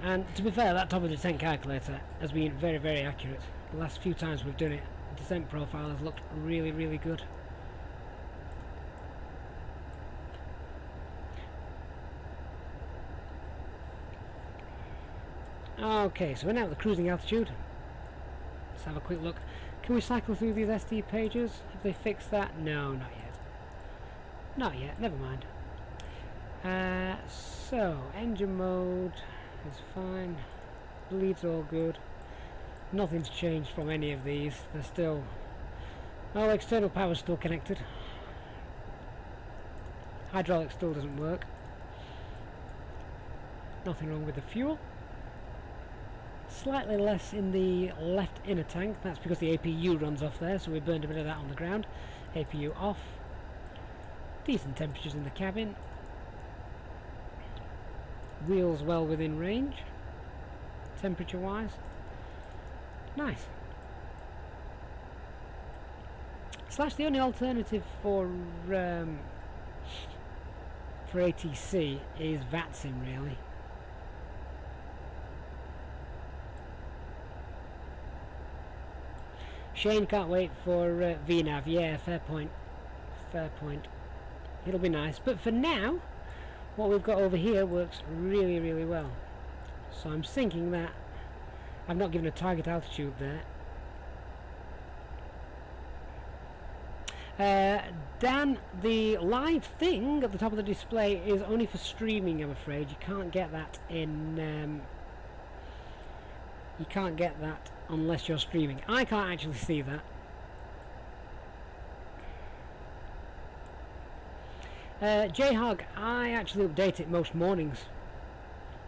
And to be fair, that top of the descent calculator has been very, very accurate. The last few times we've done it, the descent profile has looked really, really good. Okay, so we're now at the cruising altitude. Let's have a quick look. Can we cycle through these SD pages? Have they fixed that? No, not yet. Not yet, never mind. So, engine mode is fine. Bleeds all good. Nothing's changed from any of these. They're still... Oh, external power's still connected. Hydraulic still doesn't work. Nothing wrong with the fuel. Slightly less in the left inner tank. That's because the APU runs off there, so we burned a bit of that on the ground. APU off. Decent temperatures in the cabin. Wheels well within range, temperature wise. Nice. Slash the only alternative for ATC is VATSIM, really. Shane can't wait for VNAV. Yeah, fair point. Fair point. It'll be nice, but for now what we've got over here works really, really well. So I'm thinking that I've not given a target altitude there. Dan, the live thing at the top of the display is only for streaming, I'm afraid. You can't get that in... you can't get that unless you're streaming. I can't actually see that. JHog, I actually update it most mornings.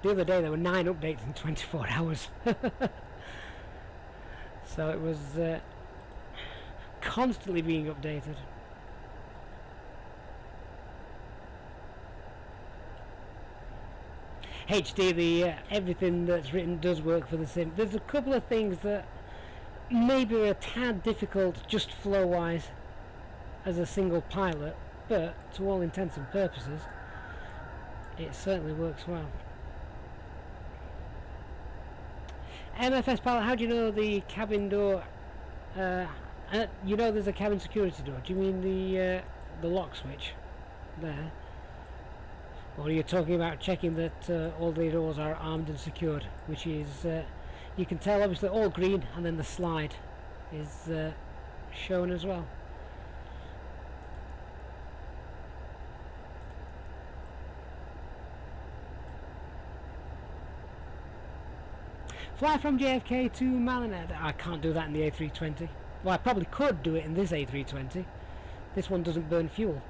The other day there were 9 updates in 24 hours. So it was constantly being updated. HD, the everything that's written does work for the sim. There's a couple of things that maybe are a tad difficult just flow wise as a single pilot, but to all intents and purposes it certainly works well. MFS pilot, how do you know the cabin door you know there's a cabin security door? Do you mean the lock switch there? Or are you talking about checking that all the doors are armed and secured, which is you can tell obviously all green, and then the slide is shown as well. Fly from JFK to Malinette. I can't do that in the A320. Well, I probably could do it in this A320. This one doesn't burn fuel.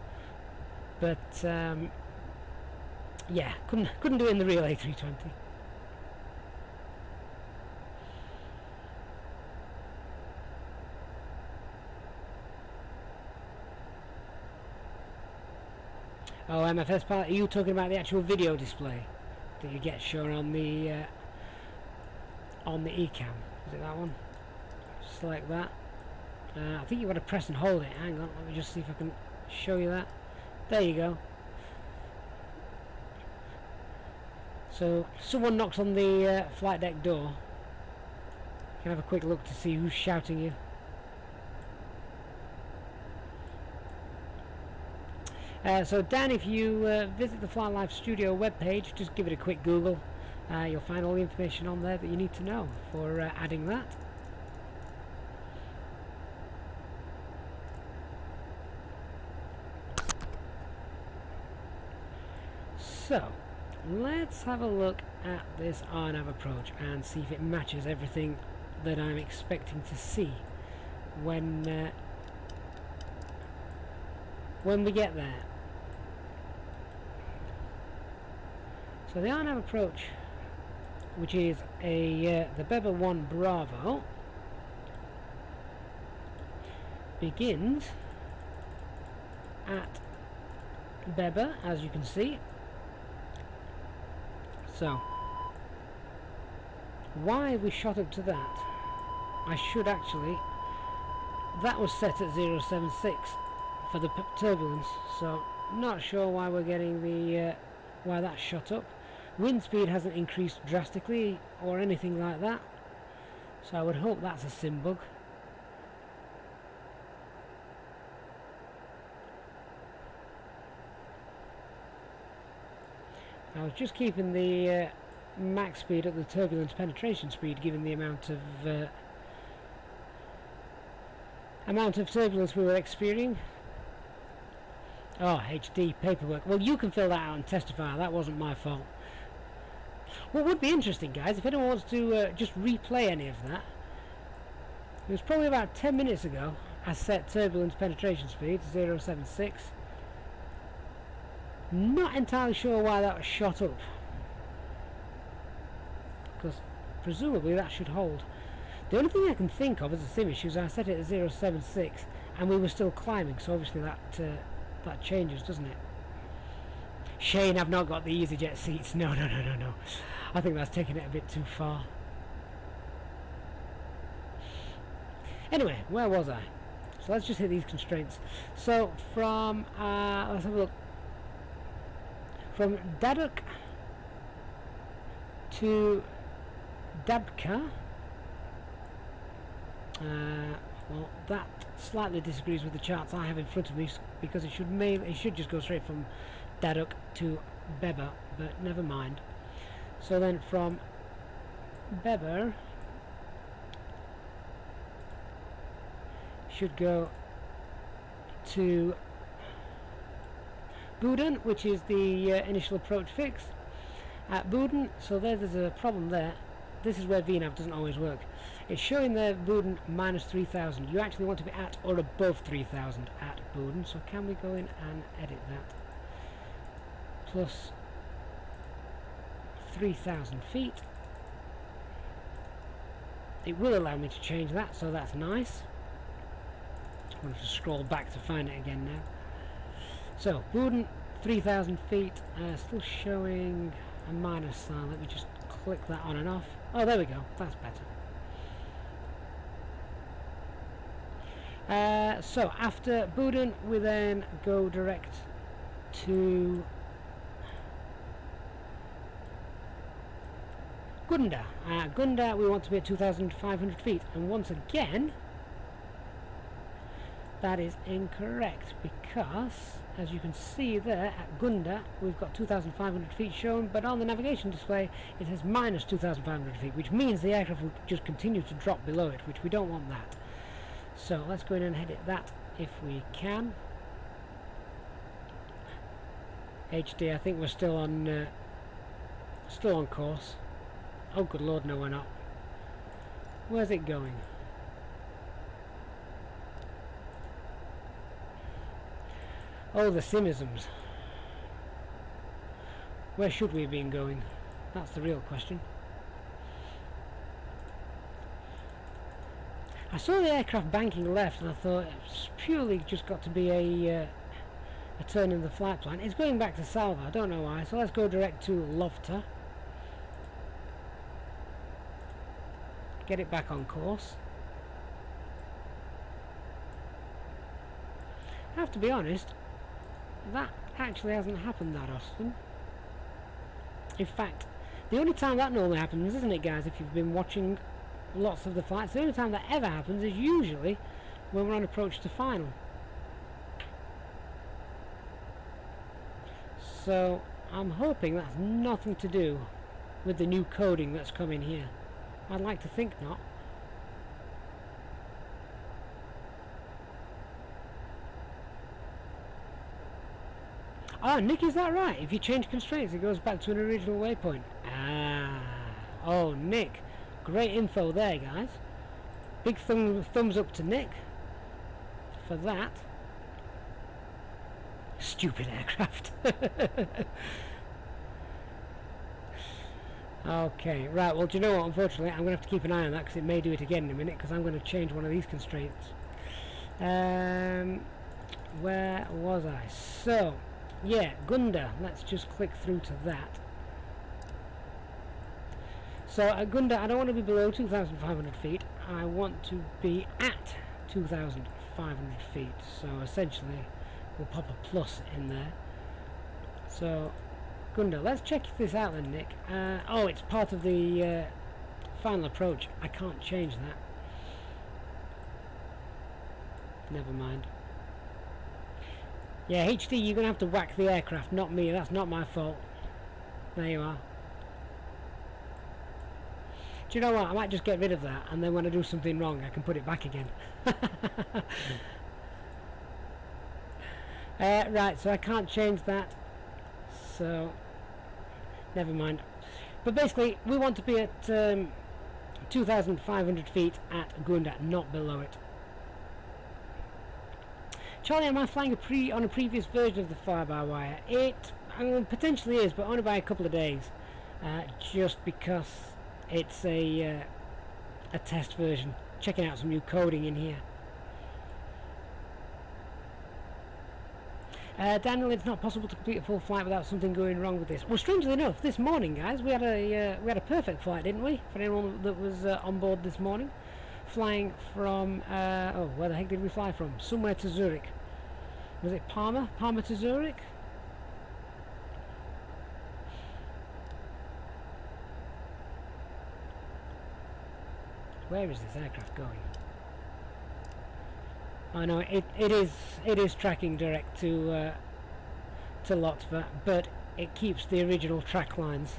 But, yeah, couldn't do it in the real A320. Oh, MFS pilot, are you talking about the actual video display that you get shown on the eCam? Is it that one? Select that. I think you've got to press and hold it. Hang on, let me just see if I can show you that. There you go. So, someone knocks on the flight deck door. You can have a quick look to see who's shouting you. So Dan, if you visit the Flight Life Studio webpage, just give it a quick Google. You'll find all the information on there that you need to know for adding that. So, let's have a look at this RNAV approach and see if it matches everything that I'm expecting to see when we get there. So the RNAV approach, which is the Beber 1 Bravo, begins at Beber, as you can see. So, why we shot up to that? I should actually. That was set at 076 for the turbulence, so not sure why we're getting the why that shot up. Wind speed hasn't increased drastically or anything like that, so I would hope that's a sim bug. I was just keeping the max speed at the turbulence penetration speed, given the amount of turbulence we were experiencing. Oh, HD paperwork. Well, you can fill that out and testify. That wasn't my fault. What would be interesting, guys, if anyone wants to just replay any of that. It was probably about 10 minutes ago I set turbulence penetration speed to 076. Not entirely sure why that was shot up, because presumably that should hold. The only thing I can think of as a sim issue is I set it at 076 and we were still climbing, so obviously that changes, doesn't it? Shane, I've not got the EasyJet seats. No. I think that's taking it a bit too far. Anyway, where was I? So let's just hit these constraints. So from let's have a look. From Daduk to Dabka, well, that slightly disagrees with the charts I have in front of me, because it should just go straight from Daduk to Beber, but never mind. So then from Beber should go to Bouden, which is the initial approach fix at Bouden. So there's a problem there. This is where VNAV doesn't always work. It's showing there Bouden minus 3000. You actually want to be at or above 3000 at Bouden. So can we go in and edit that? Plus 3000 feet. It will allow me to change that, so that's nice. I'm going to scroll back to find it again now. So, Bouden, 3000 feet, still showing a minus sign. Let me just click that on and off. Oh, there we go, that's better. So, after Bouden, we then go direct to Gunda. Gunda, we want to be at 2,500 feet, and once again, that is incorrect, because as you can see there at Gunda we've got 2,500 feet shown, but on the navigation display it says minus 2,500 feet, which means the aircraft will just continue to drop below it, which we don't want that. So let's go in and edit that if we can. HD, I think we're still on course. Oh good lord, no we're not. Where's it going? Oh, the cynisms. Where should we have been going? That's the real question. I saw the aircraft banking left and I thought it's purely just got to be a turn in the flight plan. It's going back to Salva, I don't know why, so let's go direct to Lofter. Get it back on course. I have to be honest, that actually hasn't happened that often. In fact, the only time that normally happens, isn't it guys, if you've been watching lots of the flights, the only time that ever happens is usually when we're on approach to final. So I'm hoping that's nothing to do with the new coding that's coming here. I'd like to think not. Oh, Nick, is that right? If you change constraints, it goes back to an original waypoint. Ah. Oh, Nick. Great info there, guys. Big thumbs up to Nick for that. Stupid aircraft. Okay, right, well, do you know what? Unfortunately, I'm going to have to keep an eye on that because it may do it again in a minute because I'm going to change one of these constraints. Where was I? So, yeah, Gunda. Let's just click through to that. So, at Gunda, I don't want to be below 2,500 feet. I want to be at 2,500 feet. So, essentially, we'll pop a plus in there. So, Gunda, let's check this out then, Nick. Oh, it's part of the final approach. I can't change that. Never mind. Yeah, HD, you're going to have to whack the aircraft, not me. That's not my fault. There you are. Do you know what? I might just get rid of that, and then when I do something wrong, I can put it back again. Right, so I can't change that. So, never mind. But basically, we want to be at 2,500 feet at Gunda, not below it. Charlie, am I flying on a previous version of the fly-by-wire? It potentially is, but only by a couple of days. Just because it's a test version. Checking out some new coding in here. Daniel, it's not possible to complete a full flight without something going wrong with this. Well, strangely enough, this morning, guys, we had a perfect flight, didn't we? For anyone that was on board this morning, flying from oh, where the heck did we fly from? Somewhere to Zurich. Was it Parma? Parma to Zurich? Where is this aircraft going? I know it is tracking direct to Lotva, but it keeps the original track lines.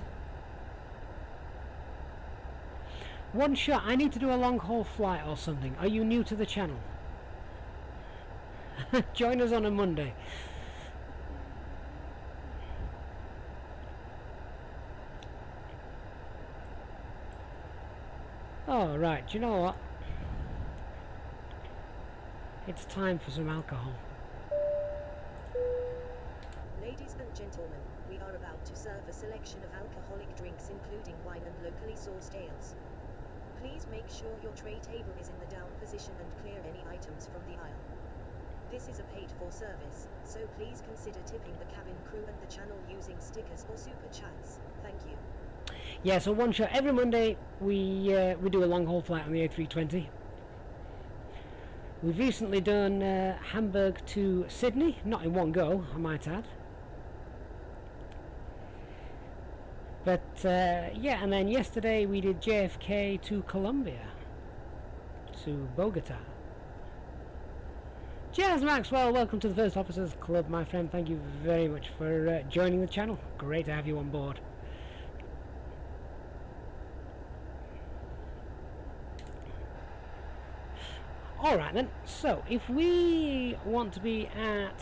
One shot. I need to do a long haul flight or something. Are you new to the channel? Join us on a Monday. Oh right. Do you know what? It's time for some alcohol. Ladies and gentlemen, we are about to serve a selection of alcoholic drinks including wine and locally sourced ales. Please make sure your tray table is in the down position and clear any items from the aisle. This is a paid-for service, so please consider tipping the cabin crew and the channel using stickers or super chats. Thank you. Yeah, so one shot. Every Monday we do a long haul flight on the A320. We've recently done Hamburg to Sydney, not in one go, I might add. But yeah, and then yesterday we did JFK to Colombia, to Bogota. Cheers, Maxwell. Welcome to the First Officers Club, my friend. Thank you very much for joining the channel. Great to have you on board. Alright then, so if we want to be at,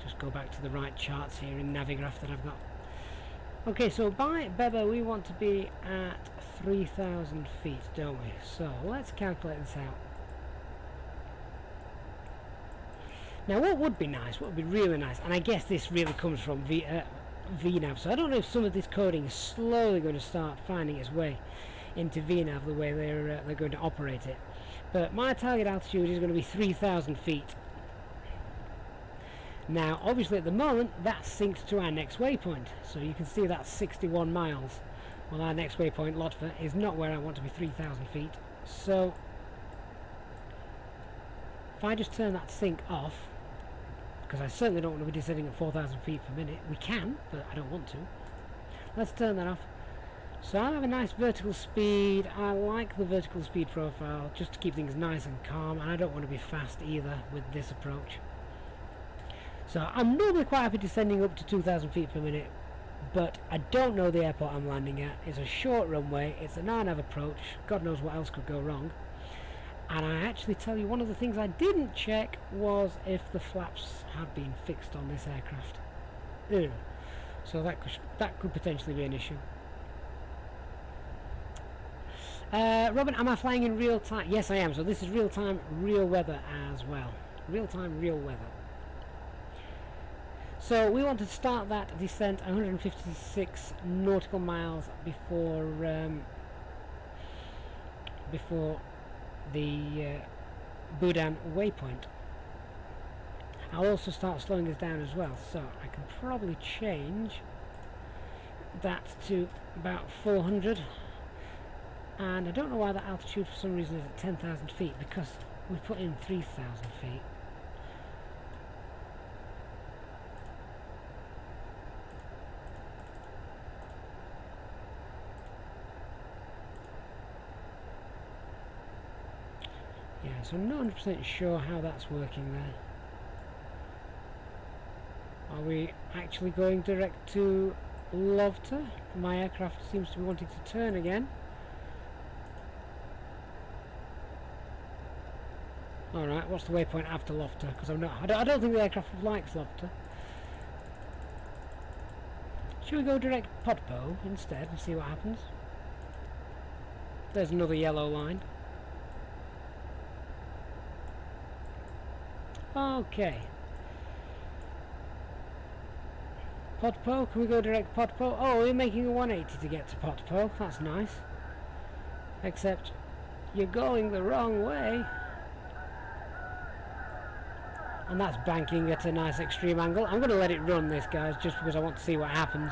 just go back to the right charts here in Navigraph that I've got. Okay, so by Beba we want to be at 3,000 feet, don't we? So let's calculate this out. Now what would be nice, what would be really nice, and I guess this really comes from VNAV, so I don't know if some of this coding is slowly going to start finding its way into VNAV the way they're going to operate it. But my target altitude is going to be 3,000 feet. Now obviously at the moment that's synced to our next waypoint, so you can see that's 61 miles. Well, our next waypoint, Lotfa, is not where I want to be 3,000 feet. So if I just turn that sync off, because I certainly don't want to be descending at 4,000 feet per minute. We can, but I don't want to. Let's turn that off. So I have a nice vertical speed. I like the vertical speed profile just to keep things nice and calm, and I don't want to be fast either with this approach. So I'm normally quite happy descending up to 2,000 feet per minute, but I don't know the airport I'm landing at. It's a short runway, it's an RNAV approach, God knows what else could go wrong. And I actually tell you, one of the things I didn't check was if the flaps had been fixed on this aircraft. Ugh. So that could potentially be an issue. Robin, am I flying in real time? Yes, I am. So this is real time, real weather as well. Real time, real weather. So we want to start that descent 156 nautical miles before the Budan waypoint. I'll also start slowing this down as well, so I can probably change that to about 400. And I don't know why that altitude for some reason is at 10,000 feet, because we put in 3,000 feet. Yeah, so I'm not 100% sure how that's working there. Are we actually going direct to Lovta? My aircraft seems to be wanting to turn again. Alright, what's the waypoint after Lofter? Because I don't think the aircraft likes Lofter. Should we go direct Podpo instead and see what happens? There's another yellow line. Okay. Podpo, can we go direct Podpo? Oh, we're making a 180 to get to Podpo. That's nice. Except you're going the wrong way. And that's banking at a nice extreme angle. I'm going to let it run this, guys, just because I want to see what happens.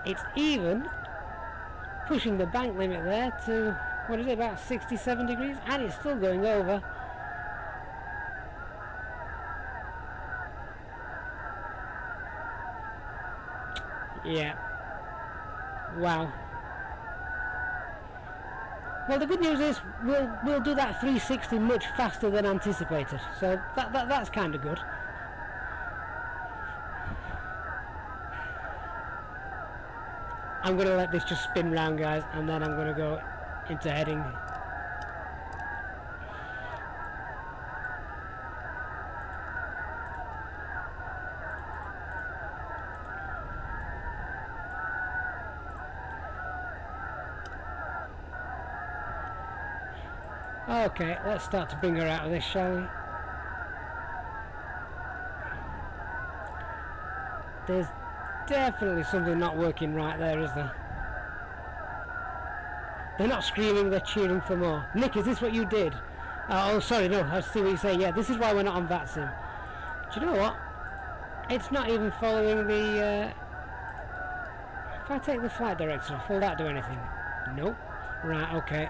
It's even pushing the bank limit there to, what is it, about 67 degrees? And it's still going over. Yeah. Wow. Well, the good news is we'll do that 360 much faster than anticipated, so that's kind of good. I'm going to let this just spin round, guys, and then I'm going to go into heading. Okay, let's start to bring her out of this, shall we? There's definitely something not working right there, is there? They're not screaming, they're cheering for more. Nick, is this what you did? Oh, sorry, no, I see what you say. Yeah, this is why we're not on VATSIM. Do you know what? It's not even following the... If I take the flight director off, will that do anything? Nope. Right, okay.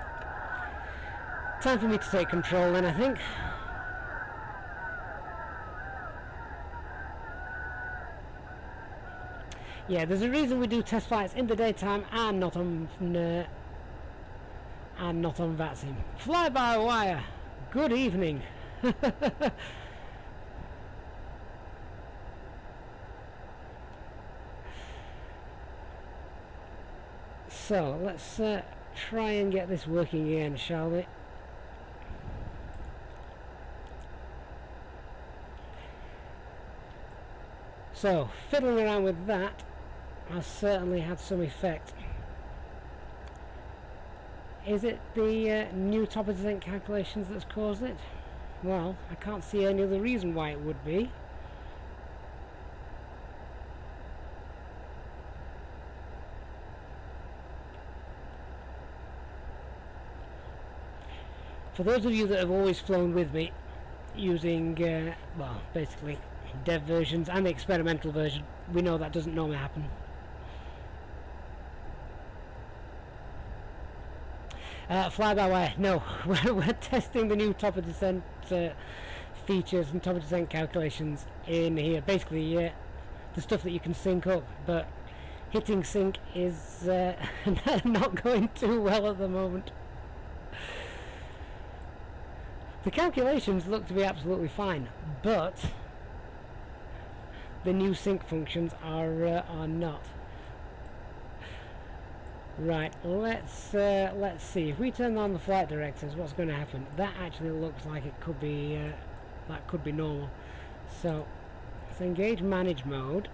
Time for me to take control then, I think. Yeah, there's a reason we do test flights in the daytime and not on VATSIM. Fly-by-wire. Good evening. So let's try and get this working again, shall we? So, fiddling around with that has certainly had some effect. Is it the new top of descent calculations that's caused it? Well, I can't see any other reason why it would be. For those of you that have always flown with me using, well, basically dev versions and the experimental version, we know that doesn't normally happen. Fly-by-wire, no. We're testing the new top of descent features and top of descent calculations in here. Basically, the stuff that you can sync up, but hitting sync is not going too well at the moment. The calculations look to be absolutely fine, but the new sync functions are not. Right, let's see. If we turn on the flight directors, what's going to happen? That actually looks like it could be that could be normal. So let's engage manage mode.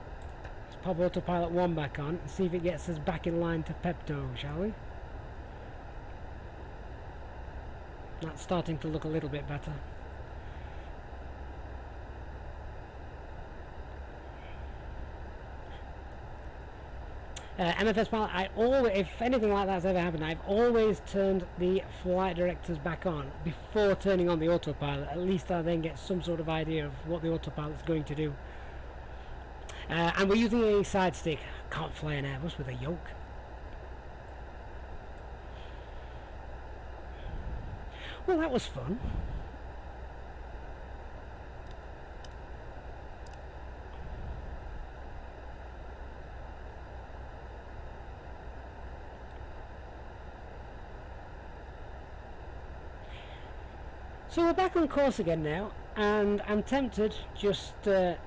Let's pop autopilot 1 back on and see if it gets us back in line to Pepto, shall we? That's starting to look a little bit better. MFS pilot, if anything like that's ever happened, I've always turned the flight directors back on before turning on the autopilot. At least I then get some sort of idea of what the autopilot's going to do. And we're using a side stick. Can't fly an Airbus with a yoke. Well, that was fun. So we're back on course again now, and I'm tempted just, well,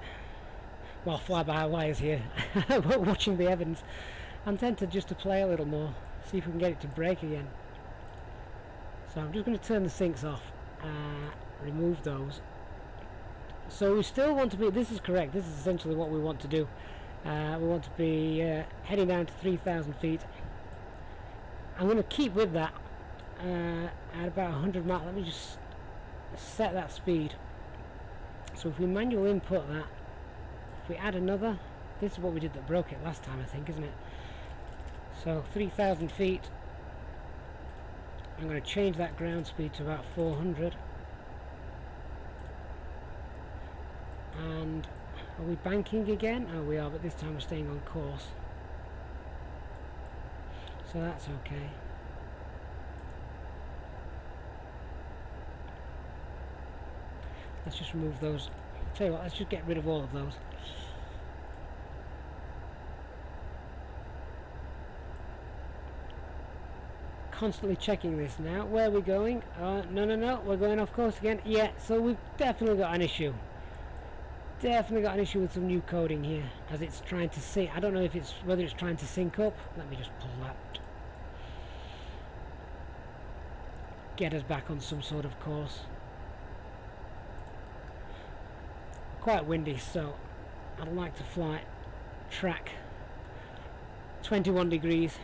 fly-by-wires here, watching the Evans. I'm tempted just to play a little more, see if we can get it to break again. So I'm just going to turn the syncs off, remove those. So we still want to be, this is correct, this is essentially what we want to do. We want to be heading down to 3,000 feet. I'm going to keep with that at about 100 miles. Let me just set that speed. So if we manual input that, if we add another, this is what we did that broke it last time, I think, isn't it? So 3,000 feet. I'm going to change that ground speed to about 400. And are we banking again? Oh, we are, but this time we're staying on course. So that's okay. Let's just remove those. Tell you what, let's just get rid of all of those. Constantly checking this now. Where are we going? No, we're going off course again. Yeah, so we've definitely got an issue. Definitely got an issue with some new coding here, as it's trying to sync. I don't know if it's whether it's trying to sync up. Let me just pull that. Get us back on some sort of course. Quite windy, so I'd like to fly track 21 degrees.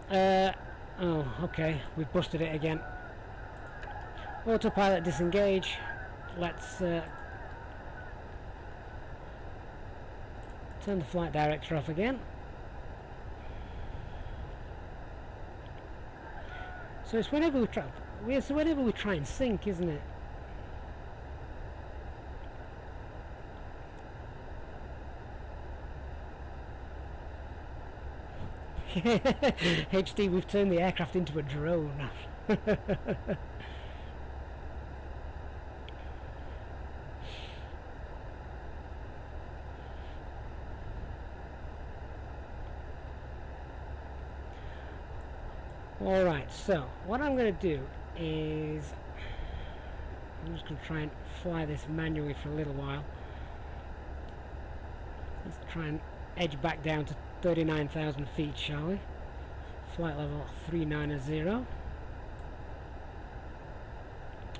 Oh, okay, we've busted it again. Autopilot disengage. Let's turn the flight director off again. So it's whenever we try and sync, isn't it? HD, we've turned the aircraft into a drone. Alright, so what I'm going to do is I'm just going to try and fly this manually for a little while. Let's try and edge back down to 39,000 feet, shall we? Flight level 390. Oh,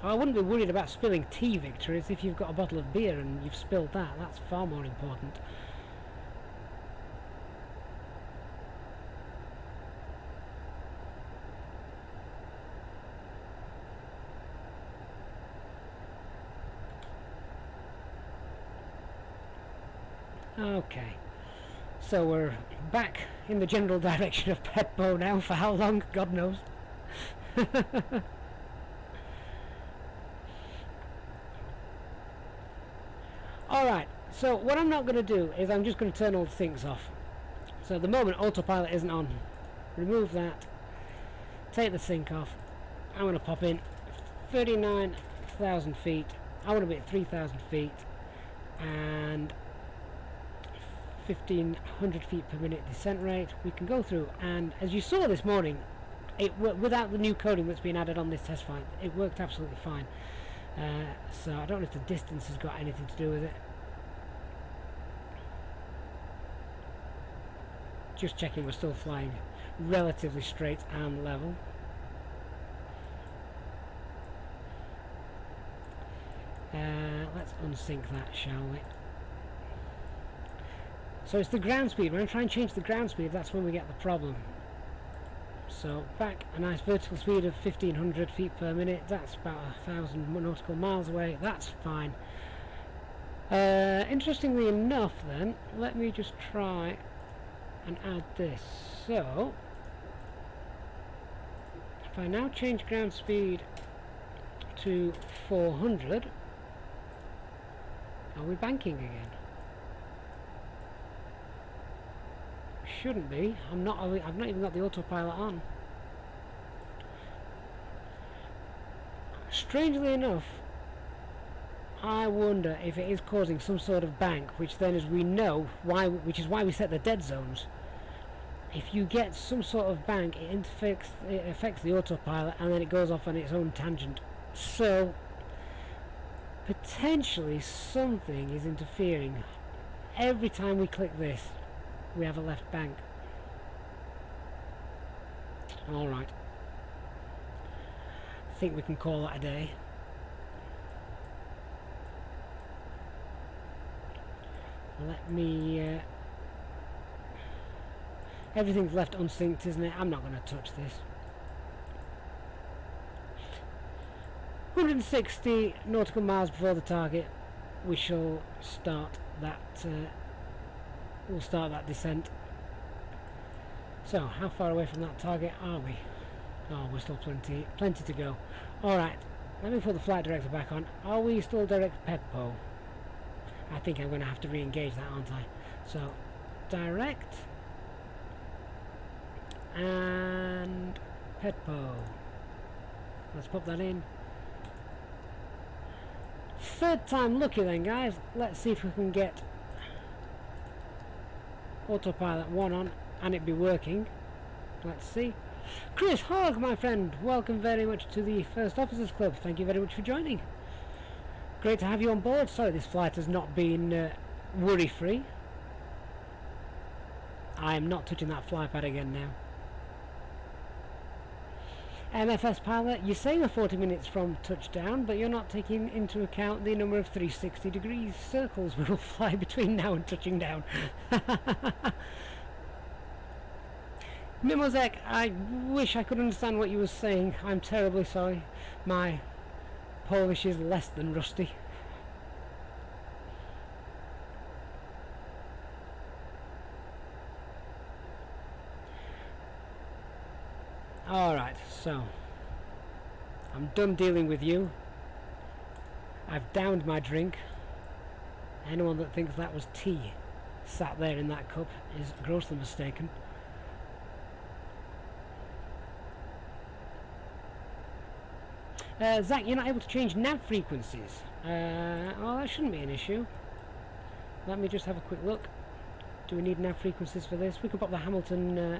I wouldn't be worried about spilling tea, Victor, as if you've got a bottle of beer and you've spilled that. That's far more important. Okay, so we're back in the general direction of Peppo now. For how long? God knows. Alright, so what I'm not going to do is I'm just going to turn all the things off. So at the moment autopilot isn't on. Remove that. Take the sync off. I'm going to pop in 39,000 feet. I want to be at 3,000 feet and 1,500 feet per minute descent rate. We can go through, and as you saw this morning, without the new coding that's been added on this test flight, it worked absolutely fine. So I don't know if the distance has got anything to do with it. Just checking we're still flying relatively straight and level. Let's unsync that, shall we? So it's the ground speed. When I try and change the ground speed, that's when we get the problem. So back, a nice vertical speed of 1,500 feet per minute. That's about 1,000 nautical miles away. That's fine. Interestingly enough then, let me just try and add this. So if I now change ground speed to 400, are we banking again? Shouldn't be. I've not even got the autopilot on. Strangely enough, I wonder if it is causing some sort of bank, which then, as we know, which is why we set the dead zones. If you get some sort of bank, it affects the autopilot, and then it goes off on its own tangent. So potentially something is interfering. Every time we click this, we have a left bank. Alright. I think we can call that a day. Let me... everything's left unsynced, isn't it? I'm not going to touch this. 160 nautical miles before the target, we shall start that... we'll start that descent. So, how far away from that target are we? Oh, we're still plenty to go. Alright, let me put the flight director back on. Are we still direct Peppo? I think I'm going to have to re-engage that, aren't I? So, direct and Peppo. Let's pop that in. Third time lucky then, guys. Let's see if we can get autopilot 1 on and it be working. Let's see. Chris Hogg, my friend, welcome very much to the First Officers Club. Thank you very much for joining. Great to have you on board. Sorry this flight has not been worry free. I am not touching that flypad again now. MFS pilot, you say we're 40 minutes from touchdown, but you're not taking into account the number of 360 degrees circles we will fly between now and touching down. Mimozek, I wish I could understand what you were saying. I'm terribly sorry. My Polish is less than rusty. Alright, so I'm done dealing with you. I've downed my drink. Anyone that thinks that was tea sat there in that cup is grossly mistaken. Zach, you're not able to change nav frequencies. Well, that shouldn't be an issue. Let me just have a quick look. Do we need nav frequencies for this? We can pop the Hamilton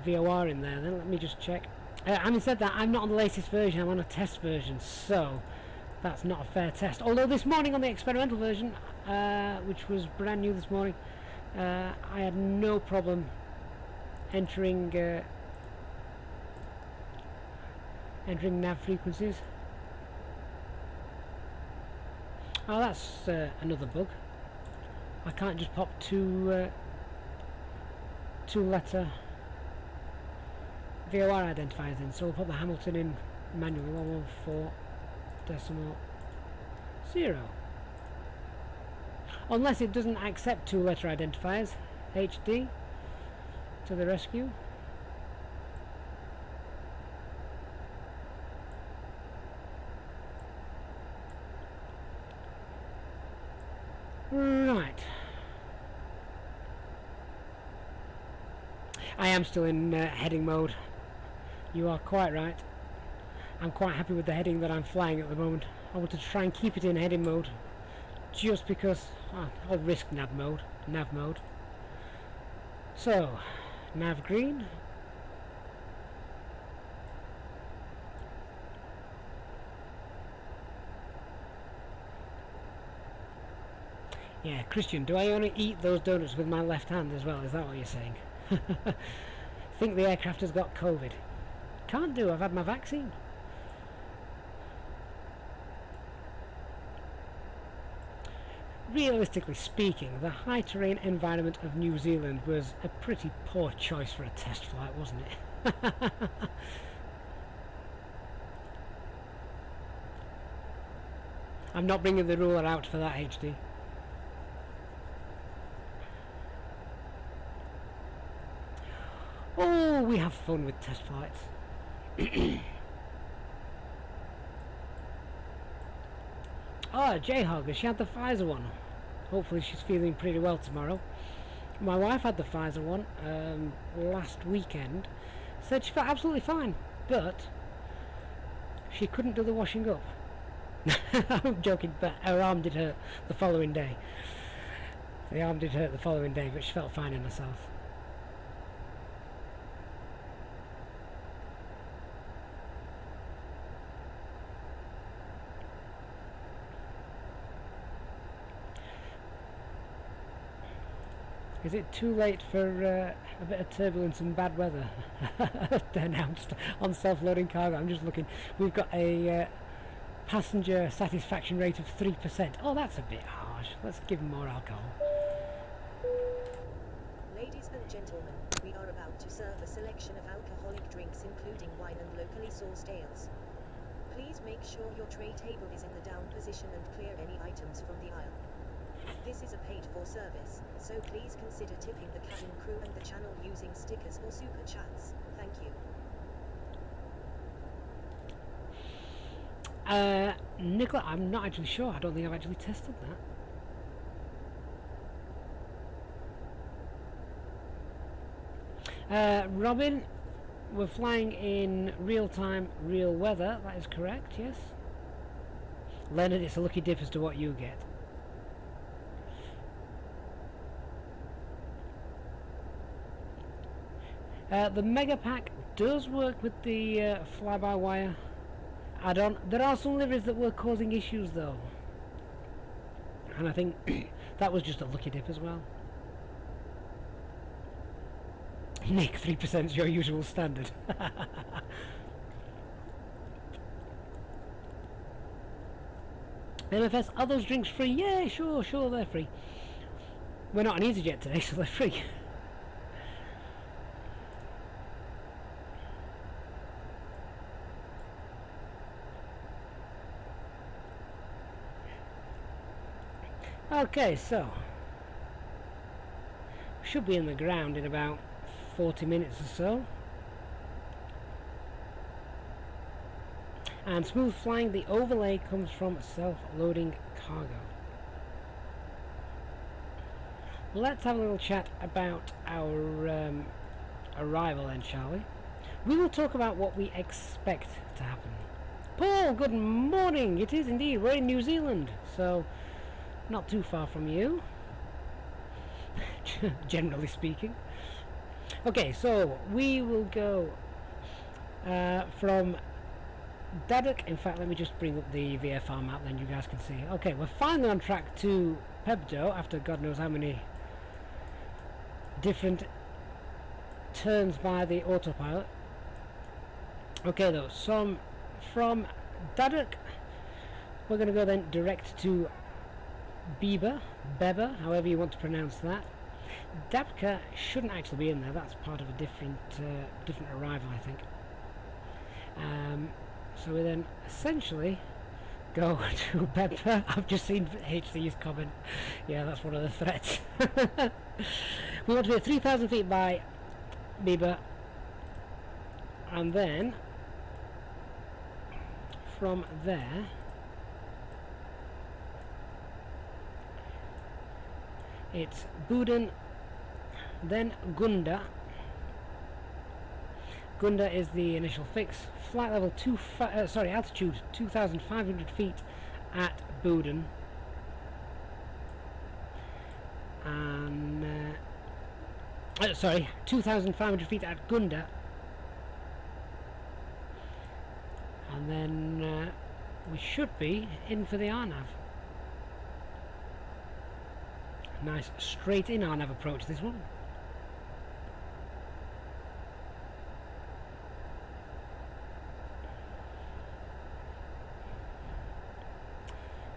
VOR in there then. Let me just check. Having said that, I'm not on the latest version, I'm on a test version, so that's not a fair test. Although this morning on the experimental version, which was brand new this morning, I had no problem entering nav frequencies. Oh, that's another bug. I can't just pop two letter VOR identifiers in, so we'll put the Hamilton in manually. 114.0. Unless it doesn't accept two-letter identifiers. HD to the rescue. Right. I am still in heading mode. You are quite right. I'm quite happy with the heading that I'm flying at the moment. I want to try and keep it in heading mode, just because I'll risk nav mode. So, nav green. Yeah, Christian, do I only eat those donuts with my left hand as well? Is that what you're saying? Think the aircraft has got COVID. Can't do, I've had my vaccine. Realistically speaking, the high terrain environment of New Zealand was a pretty poor choice for a test flight, wasn't it? I'm not bringing the ruler out for that, HD. Oh, we have fun with test flights. Oh, J-Hog, she had the Pfizer one. Hopefully she's feeling pretty well tomorrow. My wife had the Pfizer one last weekend. Said she felt absolutely fine, but she couldn't do the washing up. I'm joking, but her arm did hurt the following day. The arm did hurt the following day, but she felt fine in herself. Is it too late for a bit of turbulence and bad weather? Announced on self-loading cargo. I'm just looking. We've got a passenger satisfaction rate of 3%. Oh, that's a bit harsh. Let's give them more alcohol. Ladies and gentlemen, we are about to serve a selection of alcoholic drinks including wine and locally sourced ales. Please make sure your tray table is in the down position and clear any items from the aisle. This is a paid-for service, so please consider tipping the cabin crew and the channel using stickers or super chats. Thank you. Nicola, I'm not actually sure. I don't think I've actually tested that. Robin, we're flying in real time, real weather. That is correct, yes. Leonard, it's a lucky dip as to what you get. The Mega Pack does work with the fly-by-wire add-on. There are some liveries that were causing issues though, and I think that was just a lucky dip as well. Nick, 3% is your usual standard. MFS, are those drinks free? Yeah, sure, they're free. We're not on Easyjet today, so they're free. Okay, so should be in the ground in about 40 minutes or so. And smooth flying, the overlay comes from self-loading cargo. Let's have a little chat about our arrival then, shall we? We will talk about what we expect to happen. Paul, good morning. It is indeed. We're in New Zealand, so not too far from you, generally speaking. Okay, so we will go from Daddock. In fact, let me just bring up the VFR map, then you guys can see. Okay, we're finally on track to Pebdo after God knows how many different turns by the autopilot. Okay, though, so from Daddock, we're going to go then direct to Beba, however you want to pronounce that. Dabka shouldn't actually be in there. That's part of a different arrival, I think. So we then essentially go to Pepper. I've just seen HD's comment. Yeah, that's one of the threats. We want to be at 3,000 feet by Bieber, and then from there it's Buden, then Gunda. Gunda is the initial fix. Flight level altitude 2,500 feet at Buden, and 2,500 feet at Gunda, and then we should be in for the RNAV. Nice straight in RNAV approach, this one.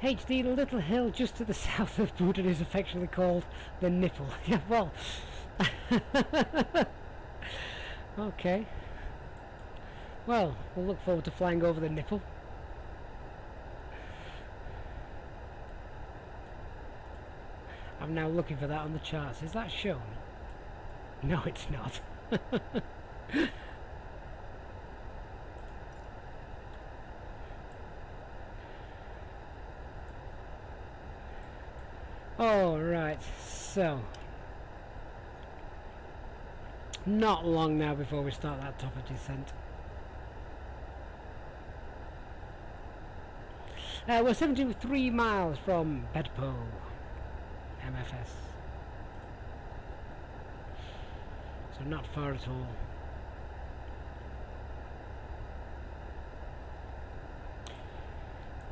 HD, the little hill just to the south of Buden is affectionately called the Nipple. Yeah, well. Okay. Well, we'll look forward to flying over the Nipple. I'm now looking for that on the charts. Is that shown? No, it's not. Alright, so not long now before we start that top of descent. We're 73 miles from Bedpo, MFS. So not far at all.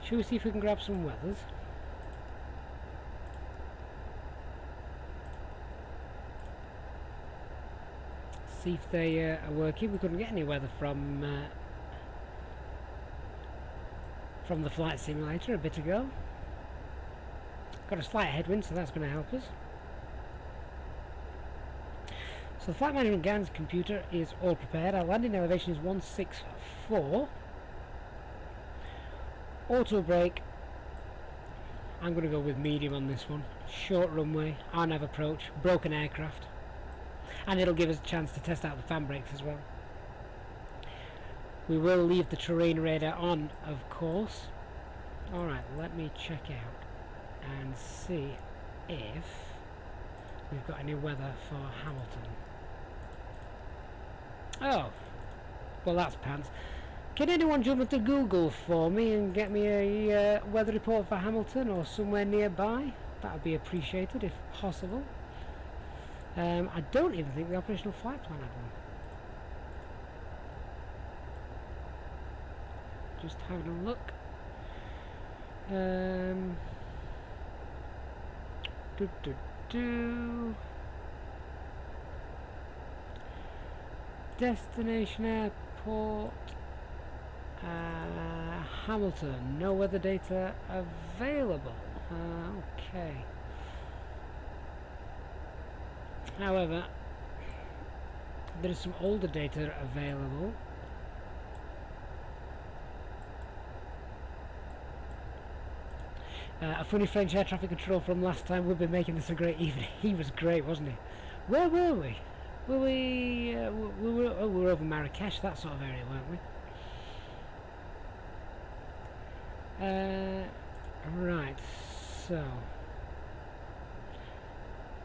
Shall we see if we can grab some weathers? See if they are working. We couldn't get any weather from the flight simulator a bit ago. Got a slight headwind, so that's going to help us. So the flight management guidance computer is all prepared. Our landing elevation is 164. Auto brake. I'm going to go with medium on this one. Short runway, RNAV approach, broken aircraft. And it'll give us a chance to test out the fan brakes as well. We will leave the terrain radar on, of course. Alright, let me check out and see if we've got any weather for Hamilton. Oh, well that's pants. Can anyone jump into Google for me and get me a weather report for Hamilton or somewhere nearby? That would be appreciated if possible. I don't even think the operational flight plan had one. Just having a look. Destination airport. Hamilton. No weather data available. Okay. However, there is some older data available. A funny French air traffic control from last time. We've been making this a great evening. He was great, wasn't he? Where were we? We were over Marrakesh, that sort of area, weren't we? Right, so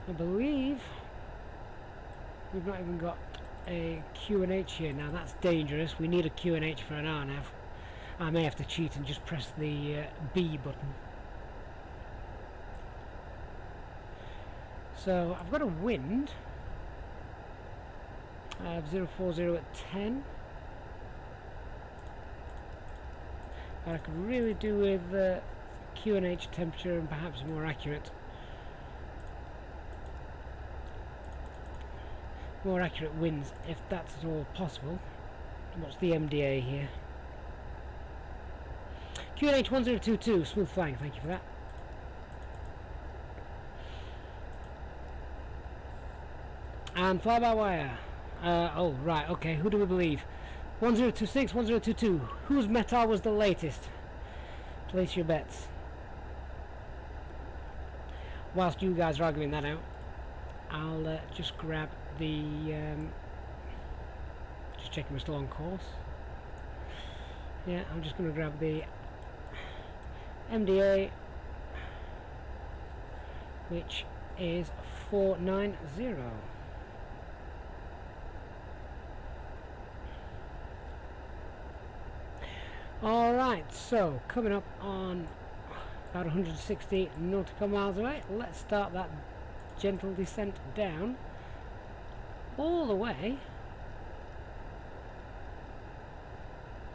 I believe we've not even got a Q&H here. Now that's dangerous. We need a Q&H for an RNAV. I may have to cheat and just press the B button. So I've got a wind of 040 at 10. But I could really do with Q&H temperature and perhaps more accurate winds, if that's at all possible. What's the MDA here? Q&H 1022, smooth flying, thank you for that. And fly-by-wire. Oh, right, okay, who do we believe? 1026, 1022. Whose METAR was the latest? Place your bets. Whilst you guys are arguing that out, I'll just grab the... just checking we're still on course. Yeah, I'm just going to grab the MDA, which is 490. Alright, so coming up on about 160 nautical miles away, let's start that gentle descent down all the way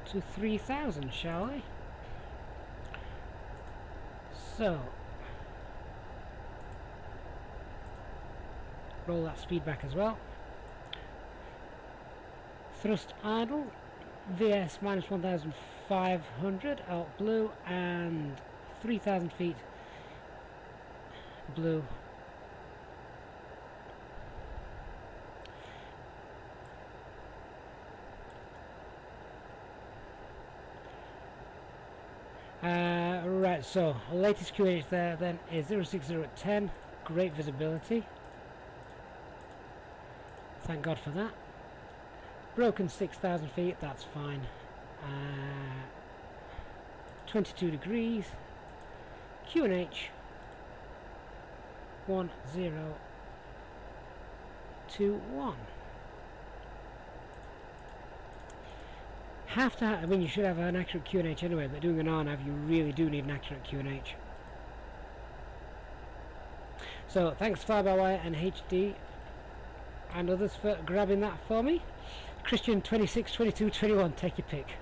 to 3,000, shall we? So roll that speed back as well. Thrust idle, VS minus 1,500 out blue, and 3,000 feet blue. Right, so latest QNH there then is 060 at 10, great visibility, thank God for that. Broken 6,000 feet, that's fine. 22 degrees, QNH 1021. I mean, you should have an accurate QNH anyway, but doing an RNAV, you really do need an accurate QNH. So, thanks FlyByWire and HD and others for grabbing that for me. Christian 26, 22, 21, take your pick.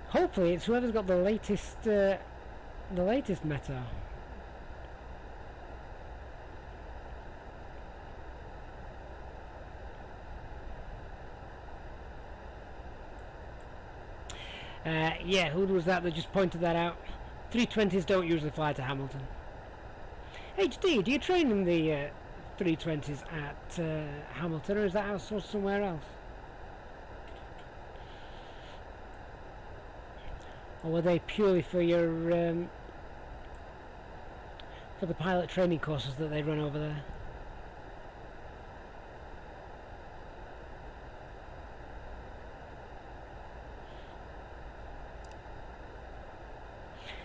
Hopefully it's whoever's got the latest meta. Yeah, who was that just pointed that out? 320s don't usually fly to Hamilton. HD, do you train in the 320s at Hamilton, or is that outsourced somewhere else? Or were they purely for your for the pilot training courses that they run over there?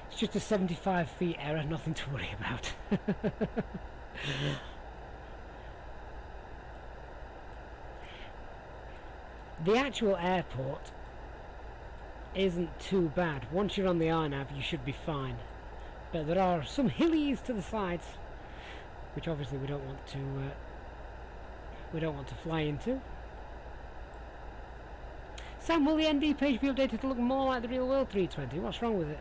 It's just a 75 feet error, nothing to worry about. The actual airport isn't too bad. Once you're on the RNAV, you should be fine. But there are some hillies to the sides, which obviously we don't want to fly into. Sam, will the ND page be updated to look more like the real world 320? What's wrong with it?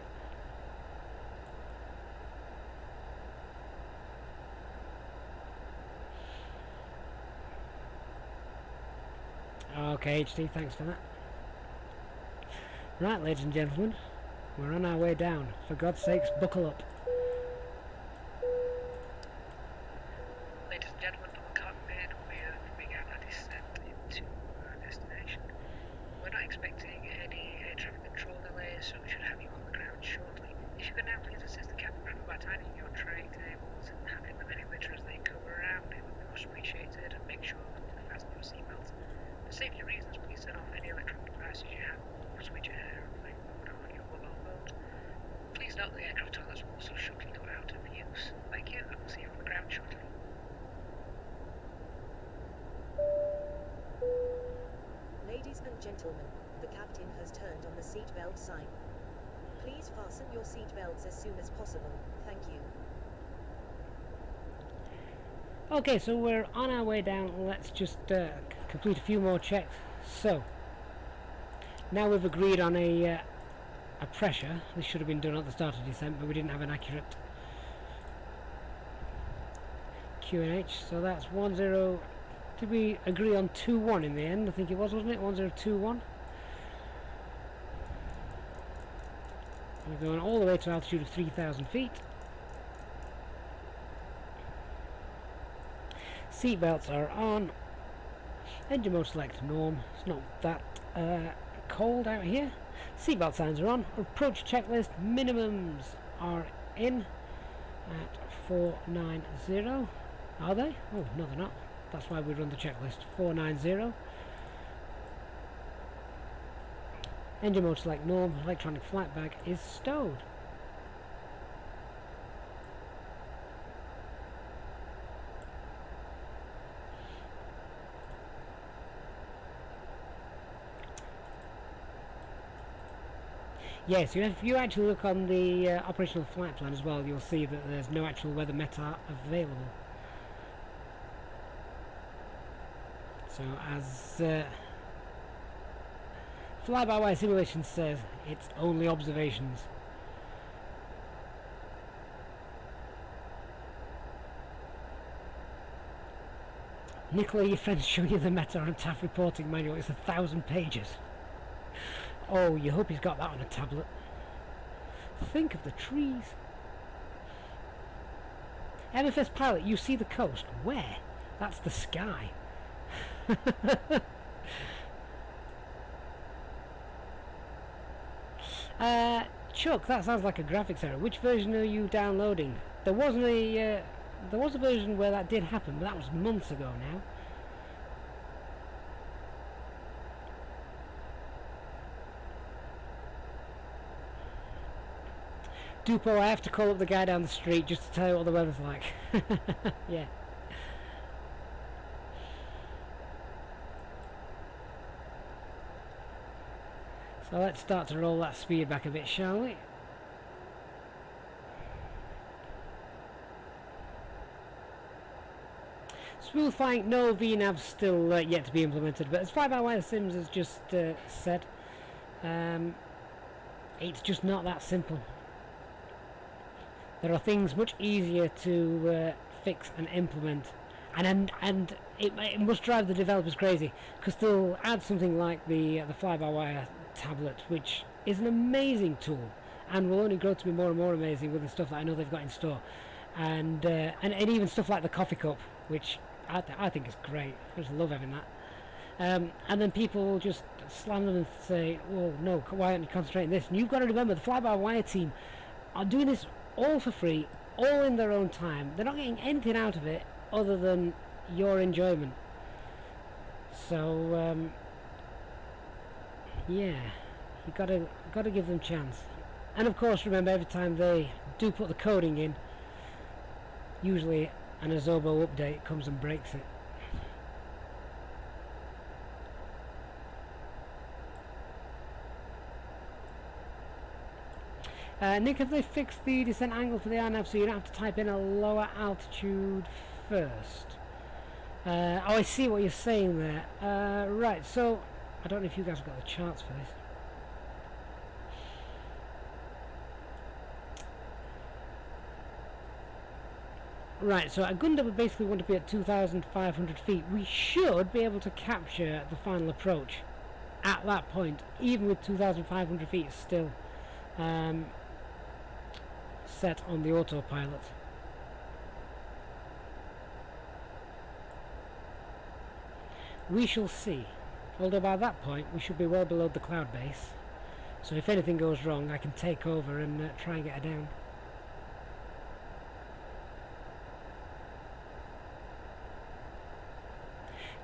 Okay, HD, thanks for that. Right, ladies and gentlemen, we're on our way down. For God's sakes, buckle up. Ladies and gentlemen, from the cockpit, we're moving out our descent into our destination. We're not expecting any air traffic control delays, so we should have you on the ground shortly. If you could now please assist the cabin crew by tightening your tray tables and handling them any litter as they come around, it would be much appreciated, and make sure to fasten your seatbelts. For safety reasons, please turn off any electronic devices you have, or switch airplane mode on your mobile phone. Please note the aircraft toilets will also shortly go out of use. Thank you, and we'll see you on the ground shortly. Ladies and gentlemen, the captain has turned on the seatbelt sign. Please fasten your seatbelts as soon as possible. Thank you. Okay, so we're on our way down. Let's just complete a few more checks. So, now we've agreed on a pressure. This should have been done at the start of descent, but we didn't have an accurate QNH. So that's 10. Did we agree on 21 in the end? I think it was, wasn't it? 1021. We're going all the way to altitude of 3,000 feet. Seatbelts are on. Engine mode select norm. It's not that cold out here. Seatbelt signs are on. Approach checklist minimums are in at 490. Are they? Oh, no they're not. That's why we run the checklist. 490. Engine mode select norm. Electronic flight bag is stowed. Yes, if you actually look on the operational flight plan as well, you'll see that there's no actual weather METAR available. So as fly-by-wire simulation says, it's only observations. Nicola, your friend's showing you the METAR and TAF reporting manual. It's 1,000 pages. Oh, you hope he's got that on a tablet. Think of the trees. MFS pilot, you see the coast. Where? That's the sky. Chuck, that sounds like a graphics error. Which version are you downloading? There was a version where that did happen, but that was months ago now. Dupo, I have to call up the guy down the street just to tell you what the weather's like. Yeah. So let's start to roll that speed back a bit, shall we? Smooth flying, no VNAV still yet to be implemented, but as Fly-by-Wire Sims has just said, it's just not that simple. There are things much easier to fix and implement, and it must drive the developers crazy, because they'll add something like the fly-by-wire tablet, which is an amazing tool and will only grow to be more and more amazing with the stuff that I know they've got in store, and even stuff like the coffee cup, which I think is great. I just love having that. And then people will just slam them and say, "Oh no, why aren't you concentrating on this?" And you've got to remember, the fly-by-wire team are doing this all for free, all in their own time. They're not getting anything out of it other than your enjoyment. So yeah, you gotta give them a chance. And of course, remember, every time they do put the coding in, usually an Azobo update comes and breaks it. Nick, have they fixed the descent angle for the RNAV so you don't have to type in a lower altitude first? Oh, I see what you're saying there. Right, so I don't know if you guys have got the charts for this. Right, so at Gundam we basically want to be at 2,500 feet. We should be able to capture the final approach at that point, even with 2,500 feet still set on the autopilot. We shall see. Although by that point we should be well below the cloud base, so if anything goes wrong I can take over and try and get her down.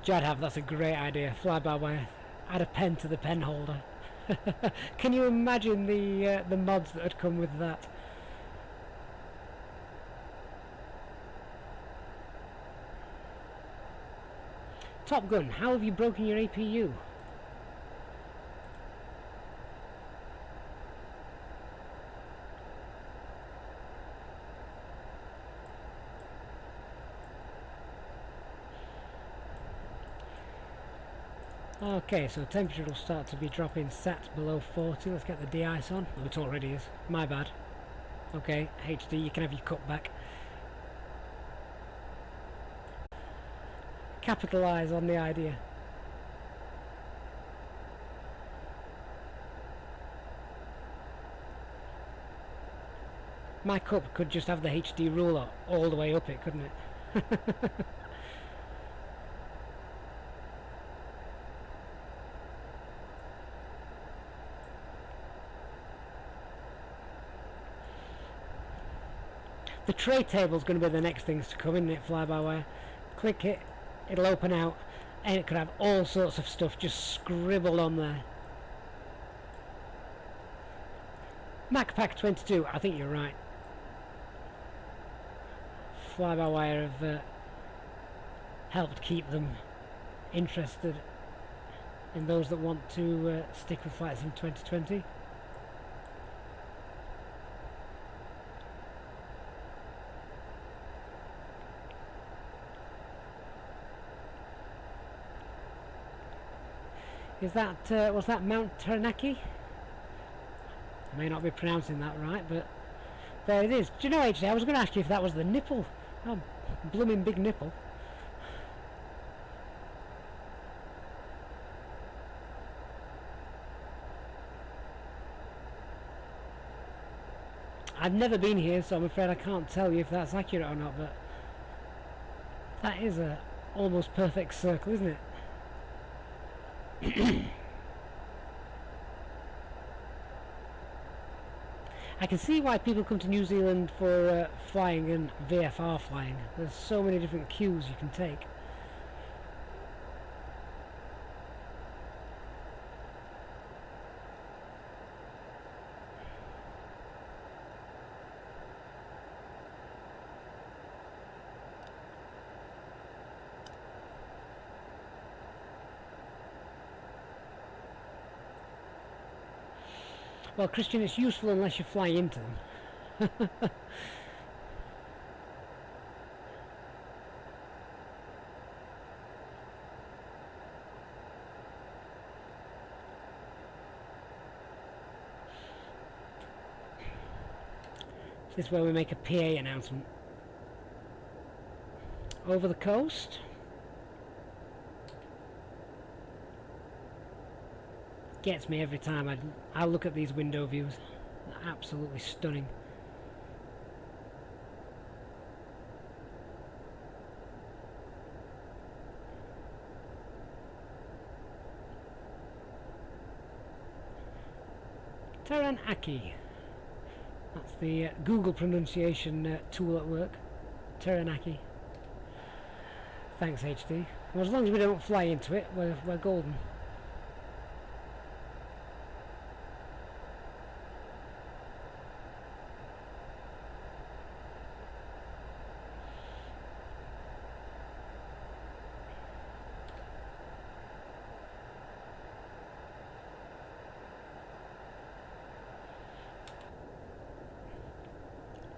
Jadhav, that's a great idea. Fly-by-wire. Add a pen to the pen holder. Can you imagine the mods that would come with that? Top Gun, how have you broken your APU? Okay, so temperature will start to be dropping, set below 40. Let's get the de-ice on. Oh, it already is. My bad. Okay, HD, you can have your cut back. Capitalise on the idea. My cup could just have the HD ruler all the way up it, couldn't it? The tray table's going to be the next things to come, isn't it? Fly-by-wire. Click it, it'll open out, and it could have all sorts of stuff just scribbled on there. MacPack 22, I think you're right. Fly-by-wire have helped keep them interested in those that want to stick with flights in 2020. Is that, was that Mount Taranaki? I may not be pronouncing that right, but there it is. Do you know, actually, I was going to ask you if that was the nipple. Oh, blooming big nipple. I've never been here, so I'm afraid I can't tell you if that's accurate or not, but that is a almost perfect circle, isn't it? I can see why people come to New Zealand for flying and VFR flying. There's so many different cues you can take. Well, Christian, it's useful unless you fly into them. This is where we make a PA announcement. Over the coast. Gets me every time I look at these window views. They're absolutely stunning. Taranaki. That's the Google pronunciation tool at work. Taranaki. Thanks, HD. Well, as long as we don't fly into it, we're golden.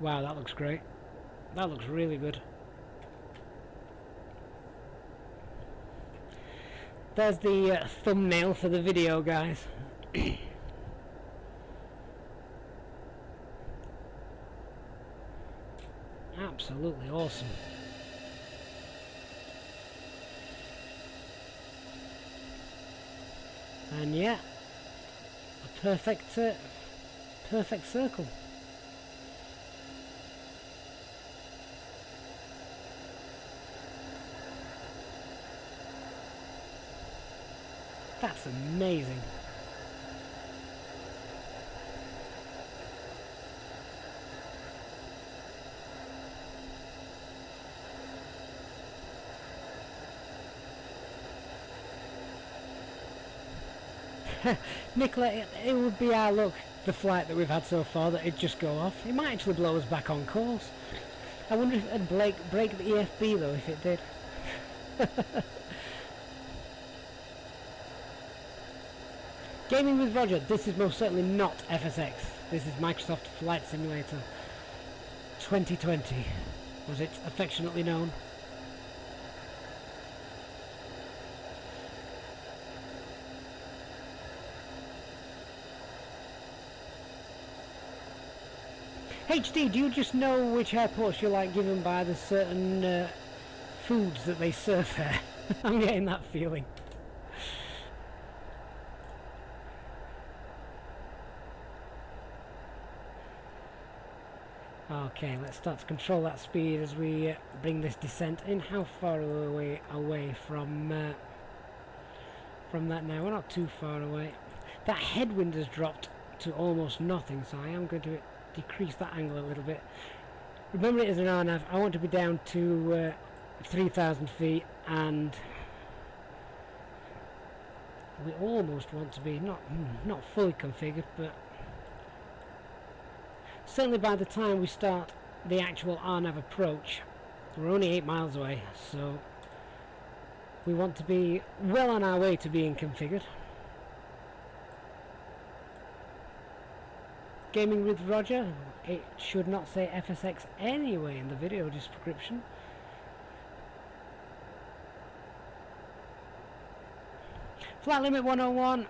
Wow, that looks great. That looks really good. There's the thumbnail for the video, guys. Absolutely awesome. And yeah, a perfect circle. That's amazing. Nicola, it would be our luck, the flight that we've had so far, that it'd just go off. It might actually blow us back on course. I wonder if it'd break the EFB though, if it did. Gaming with Roger, this is most certainly not FSX. This is Microsoft Flight Simulator 2020, as it's affectionately known. HD, do you just know which airports you like given by the certain foods that they serve there? I'm getting that feeling. Okay, let's start to control that speed as we bring this descent in. How far are we away from that now? We're not too far away. That headwind has dropped to almost nothing, so I am going to decrease that angle a little bit. remember it is an RNAV. I want to be down to 3,000 feet, and we almost want to be not fully configured, but certainly by the time we start the actual RNAV approach, we're only 8 miles away, so we want to be well on our way to being configured. Gaming with Roger, it should not say FSX anyway in the video description. Flight Limit 101,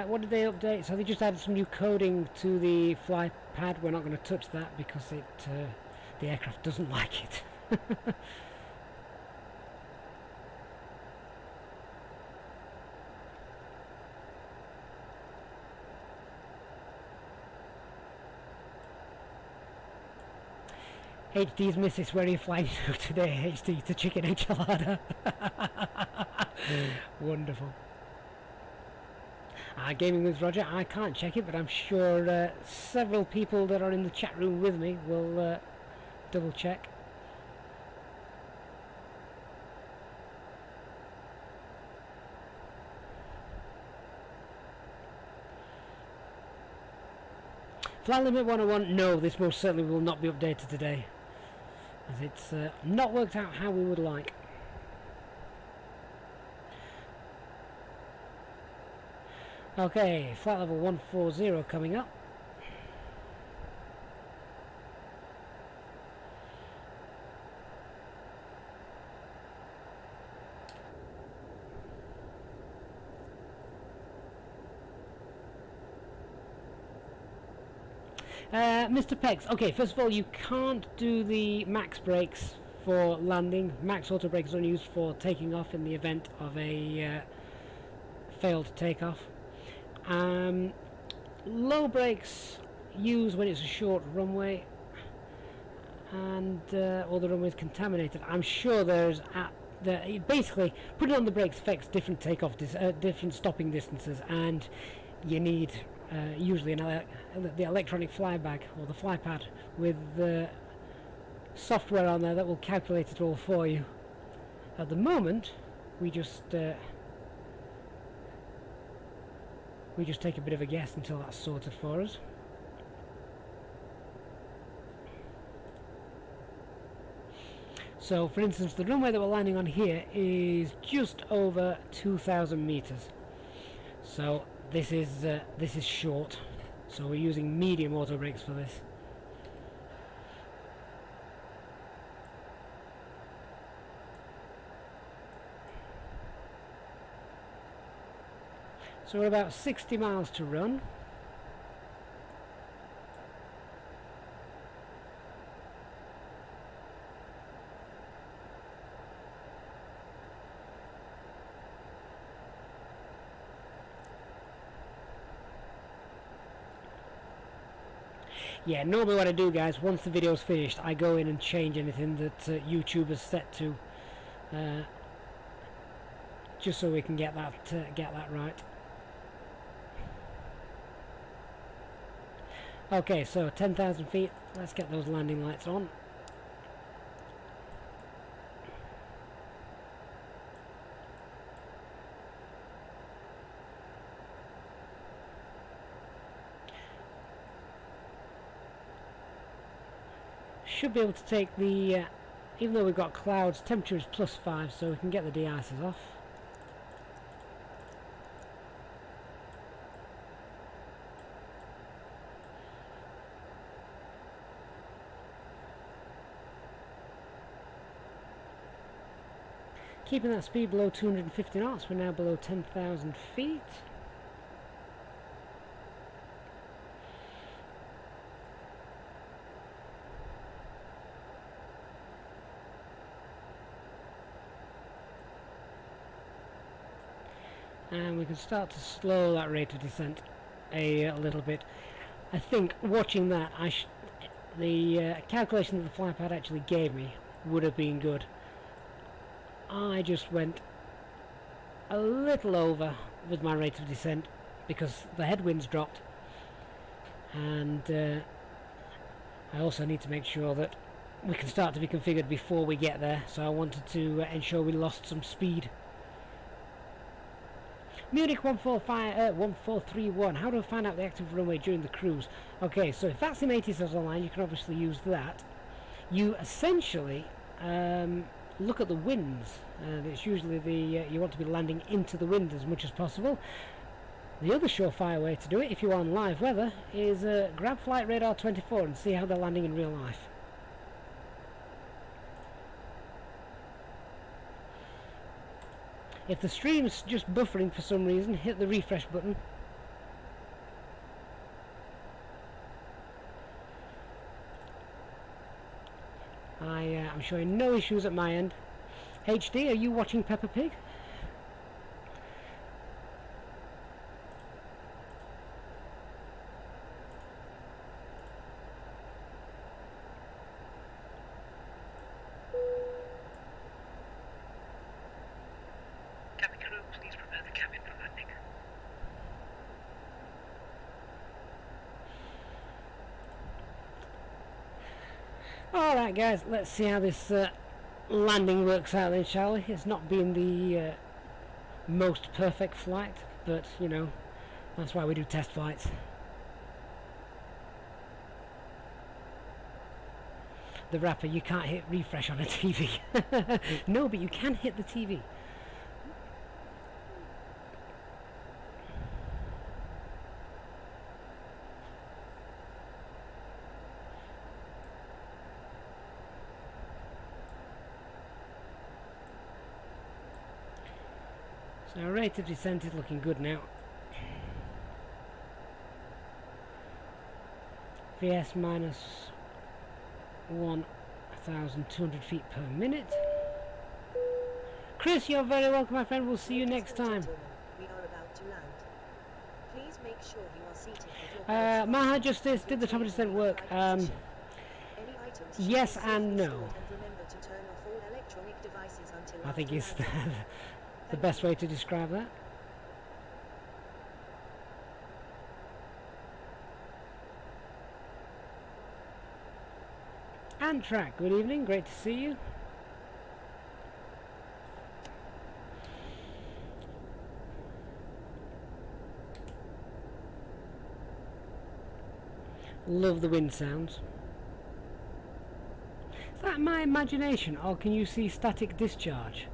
what did they update? So they just added some new coding to the fly pad. We're not going to touch that because the aircraft doesn't like it. HD's missus, where are you flying to today? HD to chicken enchilada. Wonderful. Gaming with Roger, I can't check it, but I'm sure several people that are in the chat room with me will double check. Flight Limit 101, no, this most certainly will not be updated today, as it's not worked out how we would like. Okay, flight level 140 coming up. Mr. Pex, okay, first of all, you can't do the max brakes for landing. Max auto brake is only used for taking off in the event of a failed takeoff. Low brakes used when it's a short runway and all the runway is contaminated. I'm sure there's basically putting on the brakes affects different takeoff different stopping distances, and you need usually the electronic fly bag or the fly pad with software on there that will calculate it all for you. At the moment we just take a bit of a guess until that's sorted for us. So for instance, the runway that we're landing on here is just over 2,000 meters, so this is short, so we're using medium auto brakes for this. So we're about 60 miles to run. Yeah, normally what I do, guys, once the video's finished, I go in and change anything that YouTube has set to, just so we can get that right. Okay, so 10,000 feet, let's get those landing lights on. Should be able to take the, even though we've got clouds, temperature is +5, so we can get the de-icers off. Keeping that speed below 250 knots, we're now below 10,000 feet. And we can start to slow that rate of descent a little bit. I think watching that, the calculation that the flypad actually gave me would have been good. I just went a little over with my rate of descent because the headwinds dropped, and I also need to make sure that we can start to be configured before we get there, so I wanted to ensure we lost some speed. Munich 1431, how do I find out the active runway during the cruise? Okay, so if that's in ATSS Online, you can obviously use that. You essentially look at the winds, and it's usually you want to be landing into the wind as much as possible. The other surefire way to do it, if you're on live weather, is grab Flight Radar 24 and see how they're landing in real life. If the stream's just buffering for some reason, hit the refresh button. I'm showing no issues at my end. HD, are you watching Peppa Pig? Alright guys, let's see how this landing works out then, shall we? It's not been the most perfect flight, but you know, that's why we do test flights. The rapper, you can't hit refresh on a TV. No, but you can hit the TV. So our rate of descent is looking good now. VS minus 1,200 feet per minute. Chris, you're very welcome, my friend. We'll see you next time. We are about to land. Please make sure you are seated with your Maha Justice, did the top of descent work? Yes and no. I think it's the best way to describe that. And Track, good evening, great to see you. Love the wind sounds. Is that my imagination, or can you see static discharge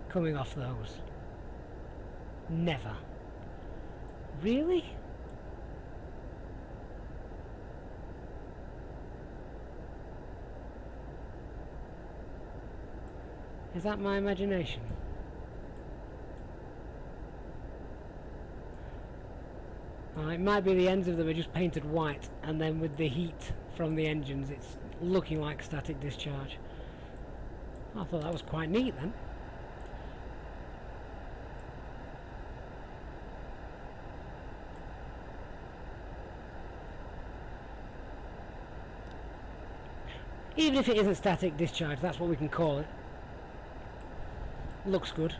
coming off those? Never. Really? Is that my imagination? It might be the ends of them are just painted white, and then with the heat from the engines it's looking like static discharge. I thought that was quite neat then. Even if it isn't static discharge, that's what we can call it. Looks good.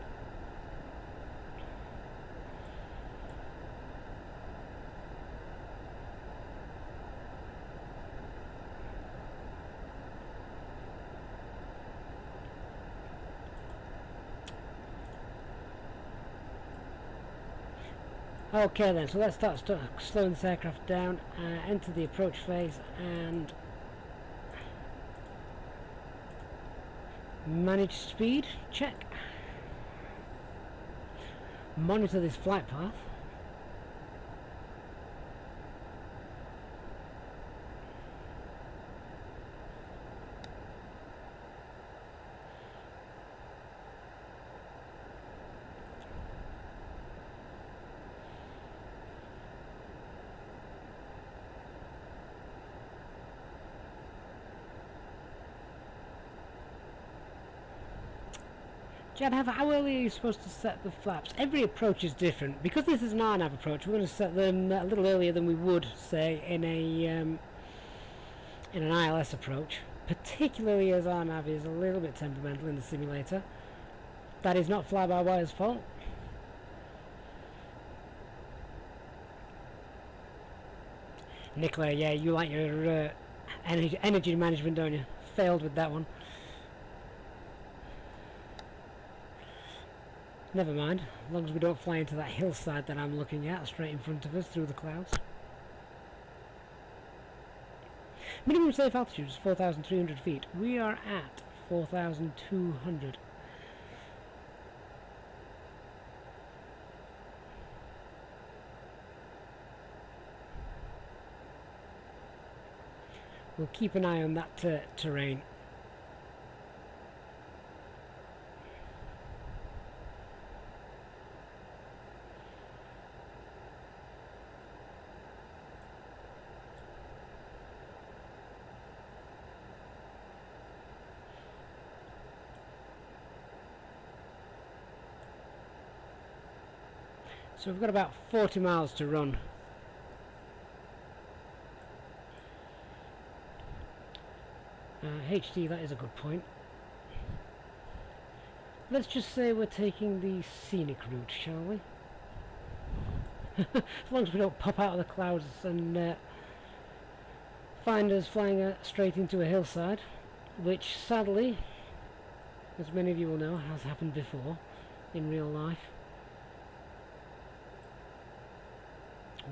Okay then, so let's start slowing this aircraft down, enter the approach phase and manage speed, check. Monitor this flight path. Jad, how early are you supposed to set the flaps? Every approach is different. Because this is an RNAV approach, we're going to set them a little earlier than we would, say, in an ILS approach. Particularly as RNAV is a little bit temperamental in the simulator. That is not Fly-by-Wire's fault. Nicola, yeah, you like your energy management, don't you? Failed with that one. Never mind, as long as we don't fly into that hillside that I'm looking at straight in front of us through the clouds. Minimum safe altitude is 4,300 feet. We are at 4,200. We'll keep an eye on that terrain. So we've got about 40 miles to run. HD, that is a good point. Let's just say we're taking the scenic route, shall we? As long as we don't pop out of the clouds and find us flying straight into a hillside, which sadly, as many of you will know, has happened before in real life.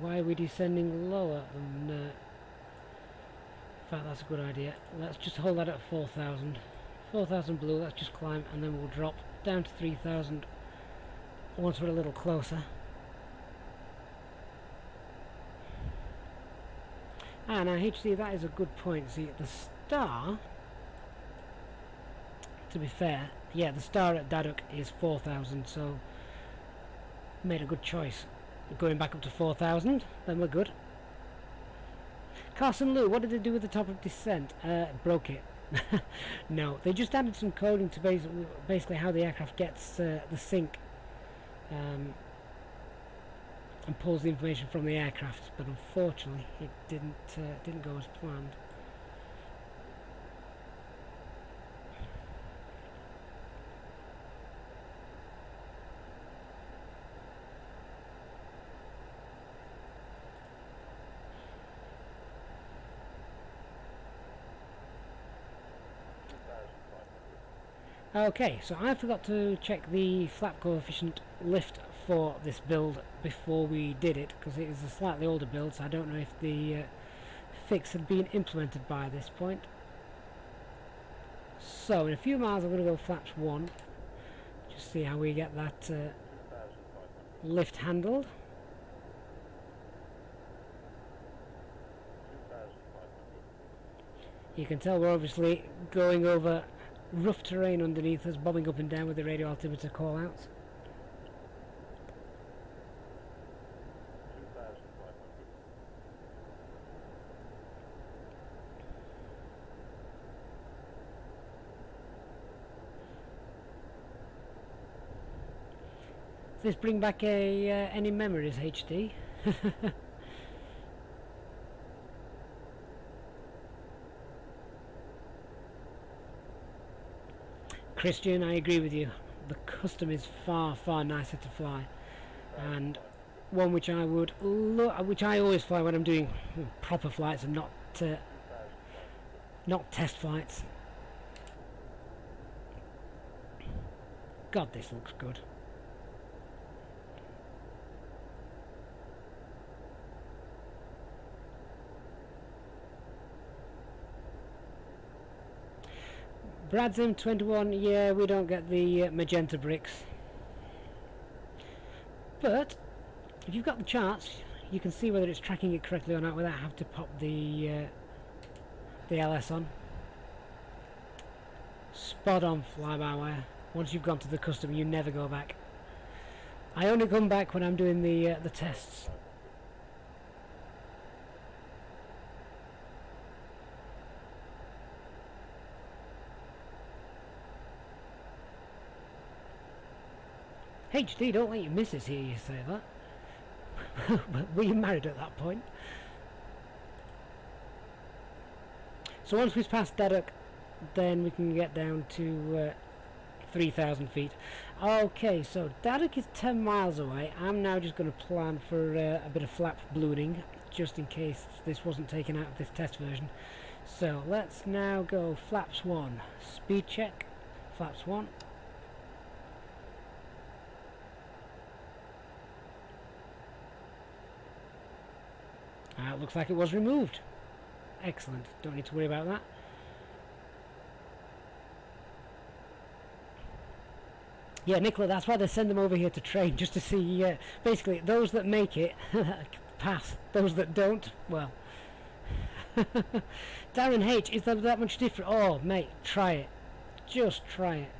Why are we descending lower than... in fact, that's a good idea. Let's just hold that at 4,000. 4,000 blue, let's just climb and then we'll drop down to 3,000 once we're a little closer. Ah, now HD, that is a good point. See, the star, to be fair, yeah, the star at Daduk is 4,000, so made a good choice. Going back up to 4,000, then we're good. Carson Lou, what did they do with the top of descent? Broke it. No, they just added some coding to basically how the aircraft gets the sync and pulls the information from the aircraft, but unfortunately it didn't go as planned. Okay, so I forgot to check the flap coefficient lift for this build before we did it, because it is a slightly older build, so I don't know if the fix had been implemented by this point. So in a few miles I'm going to go flaps 1, just see how we get that lift handled. You can tell we're obviously going over rough terrain underneath us, bobbing up and down with the radio altimeter call-outs. Does this bring back any memories, HD? Christian, I agree with you. The custom is far, far nicer to fly, and one which I would which I always fly when I'm doing proper flights and not test flights. God, this looks good. Bradzim 21, yeah, we don't get the magenta bricks. But if you've got the charts, you can see whether it's tracking it correctly or not without having to pop the LS on. Spot on fly-by-wire. Once you've gone to the custom, you never go back. I only come back when I'm doing the tests. HD, don't let your missus hear you say that. Were you married at that point? So once we've passed Daduk, then we can get down to 3,000 feet. Okay, so Daduk is 10 miles away. I'm now just going to plan for a bit of flap ballooning, just in case this wasn't taken out of this test version. So let's now go flaps 1. Speed check. Flaps 1. It looks like it was removed. Excellent. Don't need to worry about that. Yeah, Nicola, that's why they send them over here to train, just to see, basically, those that make it, pass. Those that don't, well. Darren H, is that much different? Oh, mate, try it. Just try it.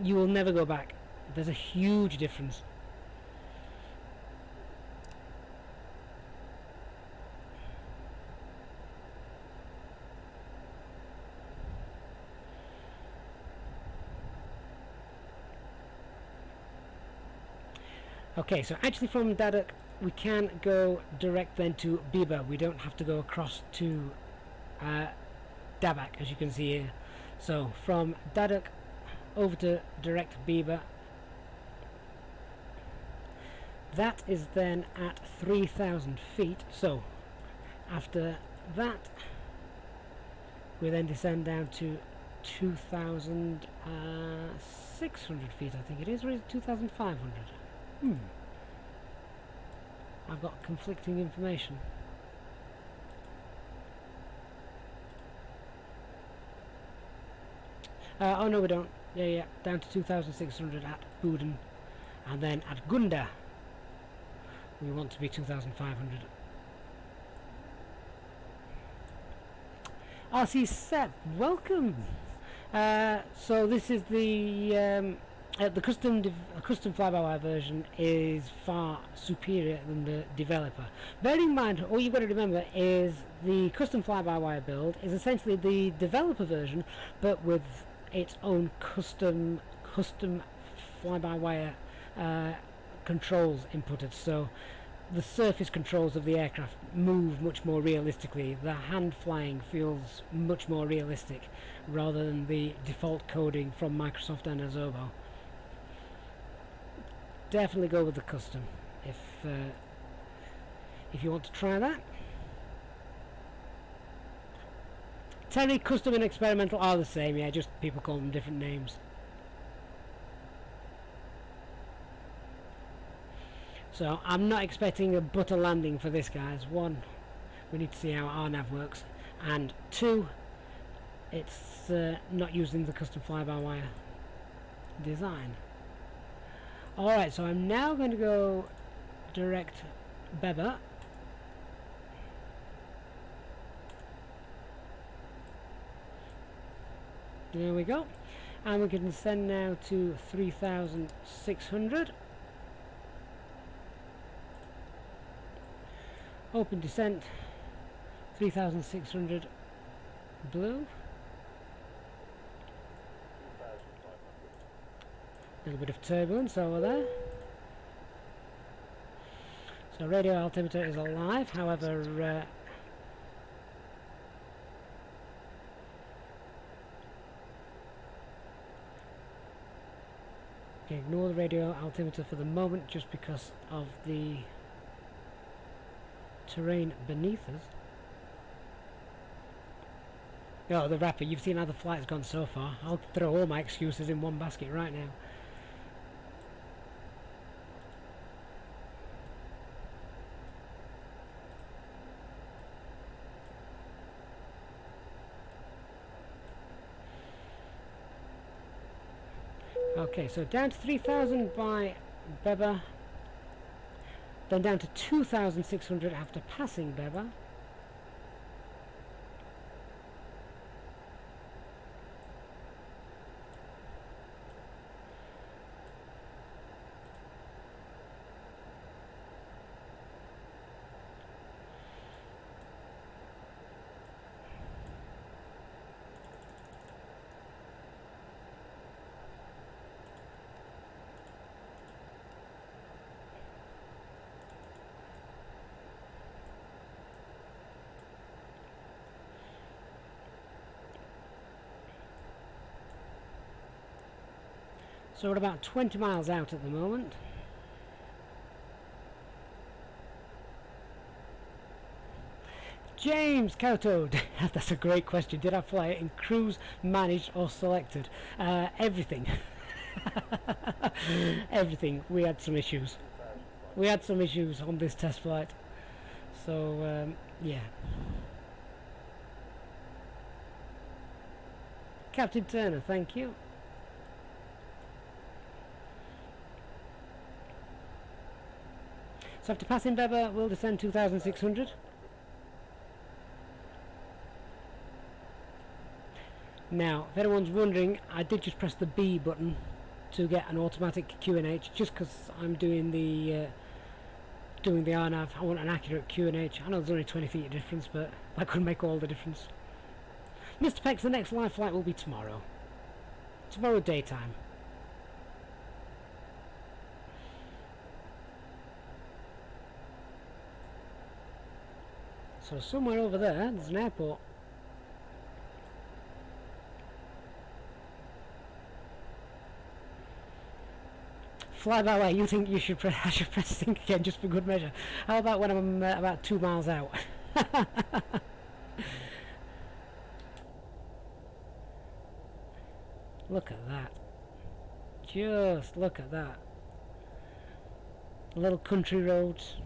You will never go back. There's a huge difference. Okay, so actually from Daddock we can go direct then to Biba. We don't have to go across to Dabak, as you can see here. So from Daddock over to direct Biba. That is then at 3,000 feet. So after that we then descend down to 2,600 feet, I think it is, or is it 2,500? I've got conflicting information. Oh no, we don't. Yeah, down to 2,600 at Buden, and then at Gunda we want to be 2,500. RC Seb, welcome. So this is the custom fly-by-wire version is far superior than the developer. Bearing in mind, all you've got to remember is the custom fly-by-wire build is essentially the developer version, but with its own custom fly-by-wire controls inputted. So the surface controls of the aircraft move much more realistically. The hand flying feels much more realistic rather than the default coding from Microsoft and Azobo. Definitely go with the custom if you want to try that. Terry, custom and experimental are the same, yeah, just people call them different names. So I'm not expecting a butter landing for this, guys. 1, we need to see how our nav works, and 2, it's not using the custom fly-by-wire design. Alright, so I'm now going to go direct Beba. There we go. And we can descend now to 3,600. Open descent, 3,600 blue. A little bit of turbulence over there. So radio altimeter is alive, however ignore the radio altimeter for the moment just because of the terrain beneath us. Oh, the Rapper, you've seen how the flight's gone so far. I'll throw all my excuses in one basket right now. Okay, so down to 3,000 by Beba, then down to 2,600 after passing Beba. So we're about 20 miles out at the moment. James Kauto, that's a great question. Did I fly it in cruise, managed or selected? Everything. Everything. We had some issues. We had some issues on this test flight. So, yeah. Captain Turner, thank you. So after passing Beber, we'll descend 2,600. Now, if anyone's wondering, I did just press the B button to get an automatic QNH, just because I'm doing the RNAV. I want an accurate QNH. I know there's only 20 feet of difference, but that could make all the difference. Mr. Peck's, the next live flight will be tomorrow. Tomorrow daytime. So somewhere over there's an airport. Fly-by-wire, you think you should I should press think again just for good measure. How about when I'm about 2 miles out? Look at that. Just look at that. Little country roads.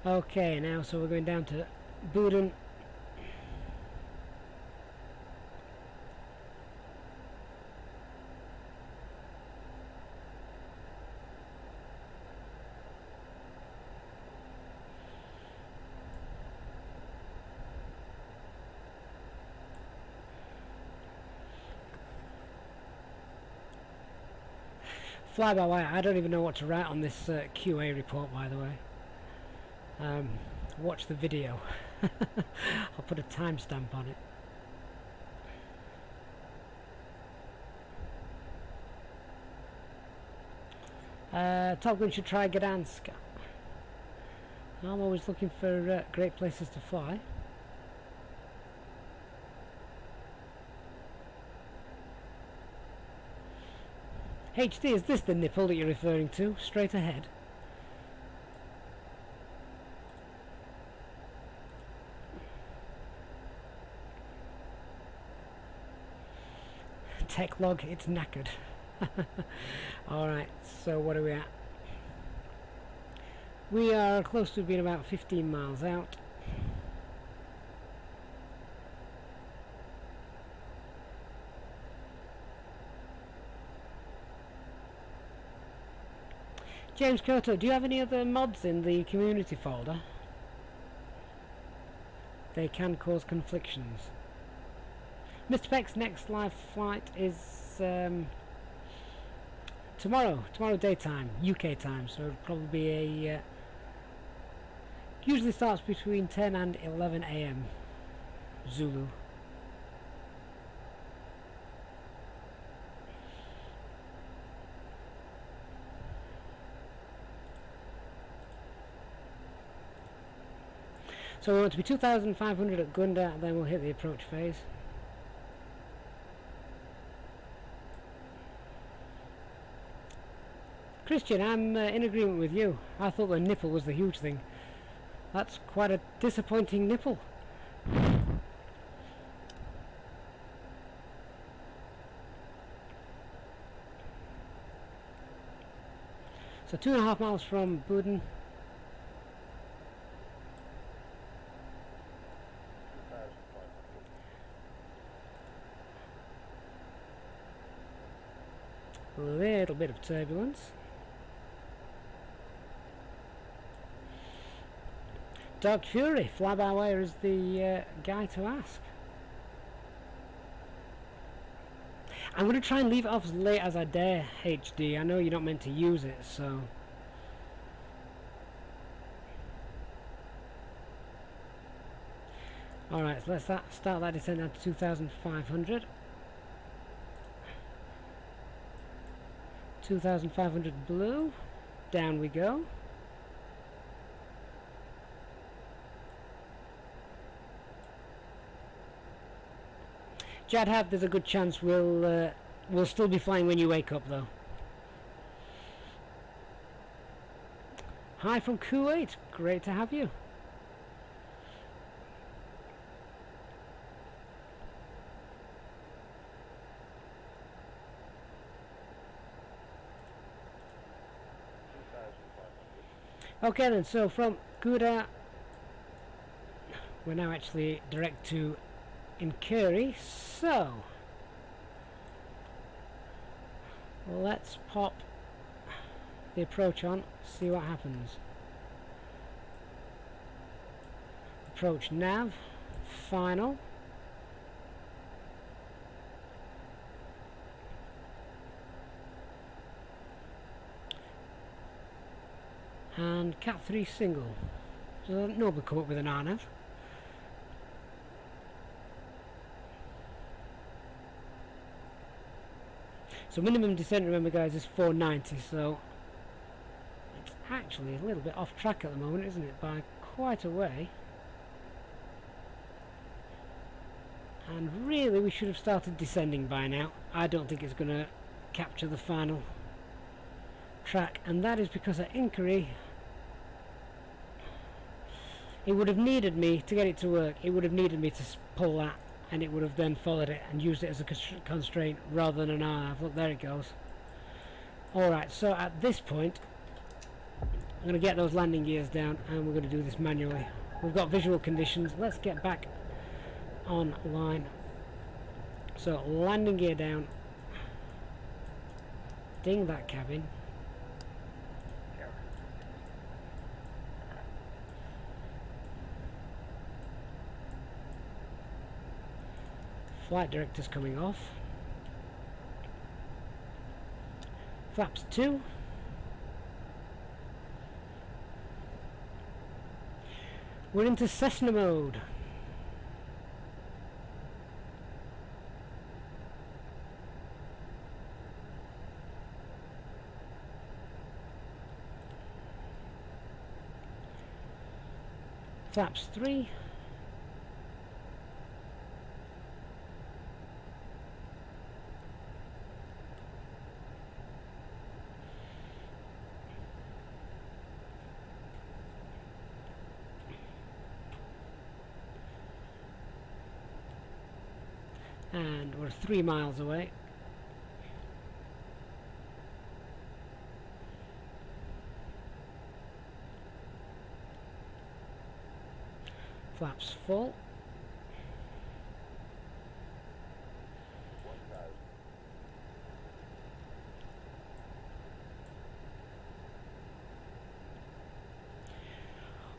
Okay, now so we're going down to Buden. Fly-by-wire, I don't even know what to write on this QA report, by the way. Watch the video. I'll put a timestamp on it. Top Gun should try Gdansk. I'm always looking for great places to fly. HD, is this the nipple that you're referring to? Straight ahead. Tech log, it's knackered. Alright, so what are we at? We are close to being about 15 miles out. James Koto, do you have any other mods in the community folder? They can cause conflictions. Mr. Peck's next live flight is tomorrow daytime, UK time, so it'll probably be a usually starts between 10 and 11 AM Zulu. So we want to be 2,500 at Gunda, and then we'll hit the approach phase. Christian, I'm in agreement with you. I thought the nipple was the huge thing. That's quite a disappointing nipple. So 2.5 miles from Buden. A little bit of turbulence. Dark Fury, Fly-by-wire is the guy to ask. I'm going to try and leave it off as late as I dare, HD. I know you're not meant to use it, so... Alright, so let's start that descent down to 2,500. 2,500 blue. Down we go. Jadhav, there's a good chance we'll still be flying when you wake up, though. Hi from Kuwait. Great to have you. Okay then, so from Gouda, we're now actually direct to Inkeri, so let's pop the approach on, see what happens. Approach nav, final. And Cat 3 single. So nobody come up with an RNAV. So minimum descent, remember guys, is 490, so it's actually a little bit off track at the moment, isn't it? By quite a way. And really we should have started descending by now. I don't think it's going to capture the final track, and that is because at Inkeri it would have needed me to get it to work. It would have needed me to pull that, and it would have then followed it and used it as a constraint rather than an RNAV. Look, there it goes. Alright, so at this point I'm going to get those landing gears down and we're going to do this manually. We've got visual conditions. Let's get back online. So landing gear down, ding that cabin. Flight director's coming off. Flaps 2. We're into Cessna mode. Flaps 3. And we're 3 miles away. Flaps full.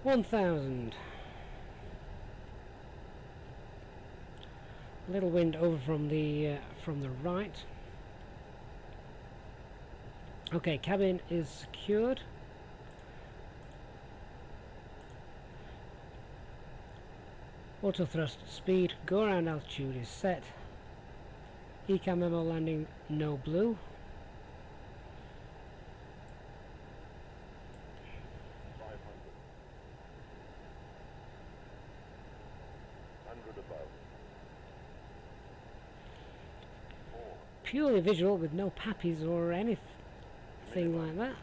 One thousand. Little wind over from the right. Okay, cabin is secured. Auto thrust speed, go around altitude is set. ECAM memo landing, no blue. Purely visual with no pappies or anything like that.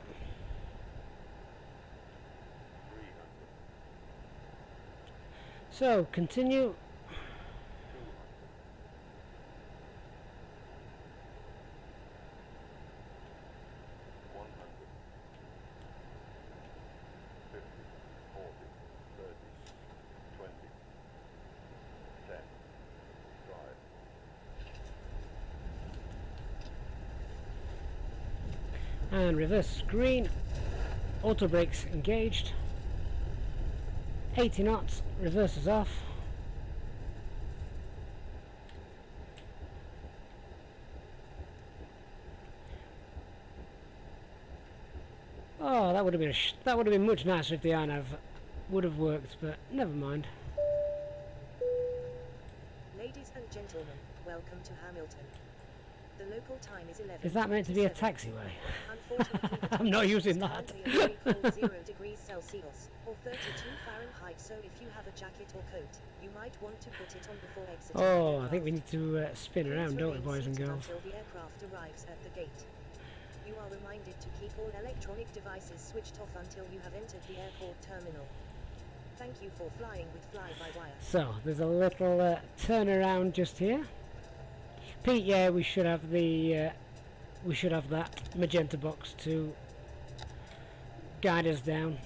So continue. And reverse screen, auto brakes engaged, 80 knots, reverses off. Oh, that would have been much nicer if the RNAV would have worked, but never mind. Ladies and gentlemen, welcome to Hamilton. The local time is 11. Is that meant to be a taxiway? Unfortunately, the I'm not temperature using is that. currently a very cold 0 degrees Celsius, or 32 Fahrenheit, so if you have a jacket or coat, you might want to put it on before exiting the Oh, I aircraft. think we need to spin Please around, don't we, remain boys and seated girls? until the aircraft arrives at the gate. You are reminded to keep all electronic devices switched off until you have entered the airport terminal. Thank you for flying with Fly-by-Wire. So, there's a little turnaround just here. Pete, yeah, we should have the we should have that magenta box to guide us down.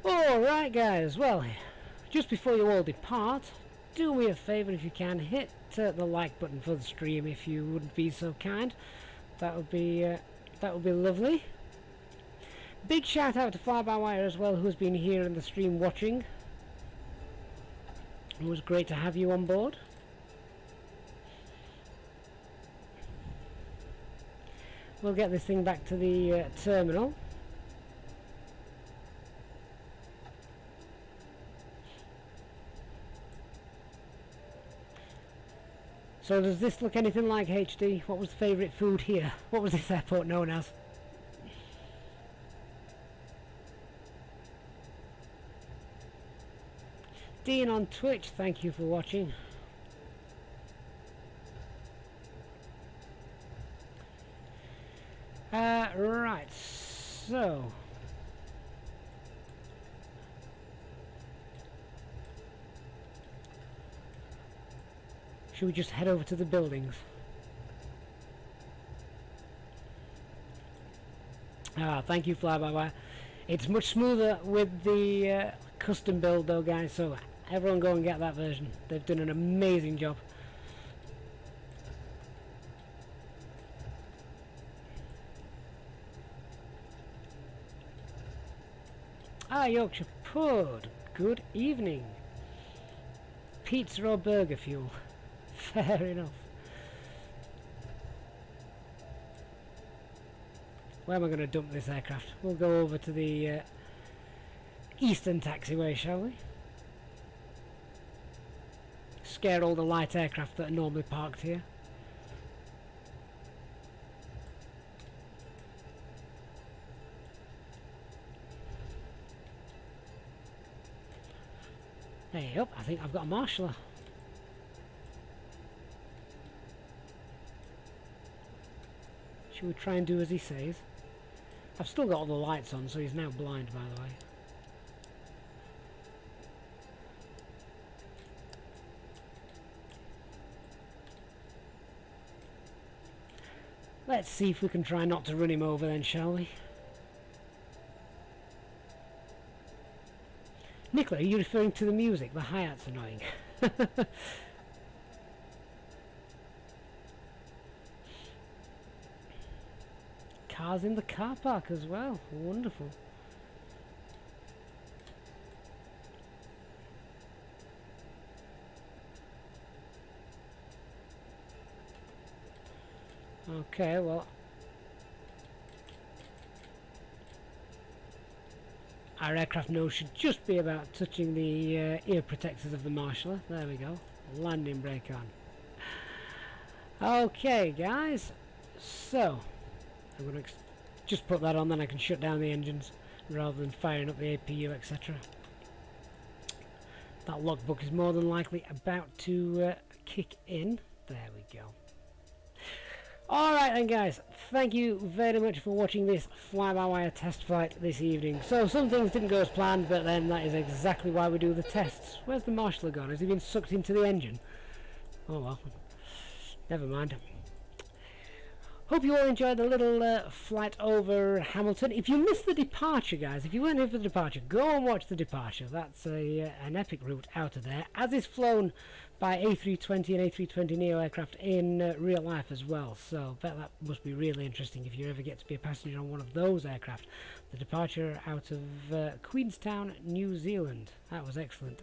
Alright guys, well, just before you all depart, do me a favour if you can, hit the like button for the stream if you wouldn't be so kind. That would be lovely. Big shout out to Fly-by-Wire as well, who's been here in the stream watching. It was great to have you on board. We'll get this thing back to the terminal. So does this look anything like HD? What was the favourite food here? What was this airport known as? Dean on Twitch, thank you for watching. Right, so... should we just head over to the buildings? Thank you, Fly-by-Wire. It's much smoother with the custom build though, guys, so everyone go and get that version. They've done an amazing job. Yorkshire Pud, good evening. Pizza or burger fuel? Fair enough. Where am I going to dump this aircraft? We'll go over to the eastern taxiway, shall we? Scare all the light aircraft that are normally parked here. Hey up, I think I've got a marshaller. Should we try and do as he says? I've still got all the lights on, so he's now blind, by the way. Let's see if we can try not to run him over then, shall we? Nicola, are you referring to the music? The hi-hat's annoying. Cars in the car park as well. Wonderful. Okay, well, our aircraft nose should just be about touching the ear protectors of the marshaller. There we go. Landing brake on. Okay, guys. So, I'm going to just put that on, then I can shut down the engines rather than firing up the APU, etc. That logbook is more than likely about to kick in. There we go. Alright then guys, thank you very much for watching this fly-by-wire test flight this evening. So some things didn't go as planned, but then that is exactly why we do the tests. Where's the marshaller gone? Has he been sucked into the engine? Oh well, never mind. Hope you all enjoyed the little flight over Hamilton. If you missed the departure, guys, if you weren't here for the departure, go and watch the departure. That's an epic route out of there, as is flown by A320 and A320neo aircraft in real life as well. So bet that must be really interesting if you ever get to be a passenger on one of those aircraft. The departure out of Queenstown, New Zealand. That was excellent.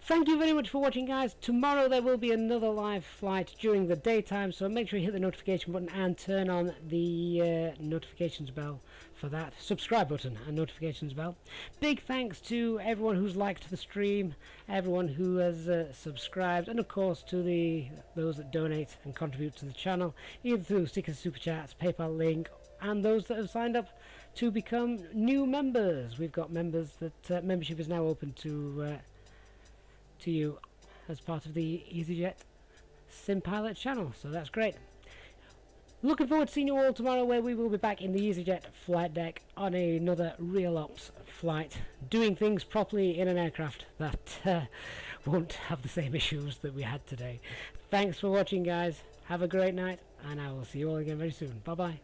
Thank you very much for watching, guys. Tomorrow there will be another live flight during the daytime, so make sure you hit the notification button and turn on the notifications bell for that. Subscribe button and notifications bell. Big thanks to everyone who's liked the stream, everyone who has subscribed, and of course to those that donate and contribute to the channel, either through stickers, super chats, PayPal link, and those that have signed up to become new members. We've got members that membership is now open to you as part of the Easyjetsimpilot channel, so that's great. Looking forward to seeing you all tomorrow, where we will be back in the Easyjet flight deck on another real ops flight, doing things properly in an aircraft that won't have the same issues that we had today. Thanks for watching, guys. Have a great night, and I will see you all again very soon. Bye bye.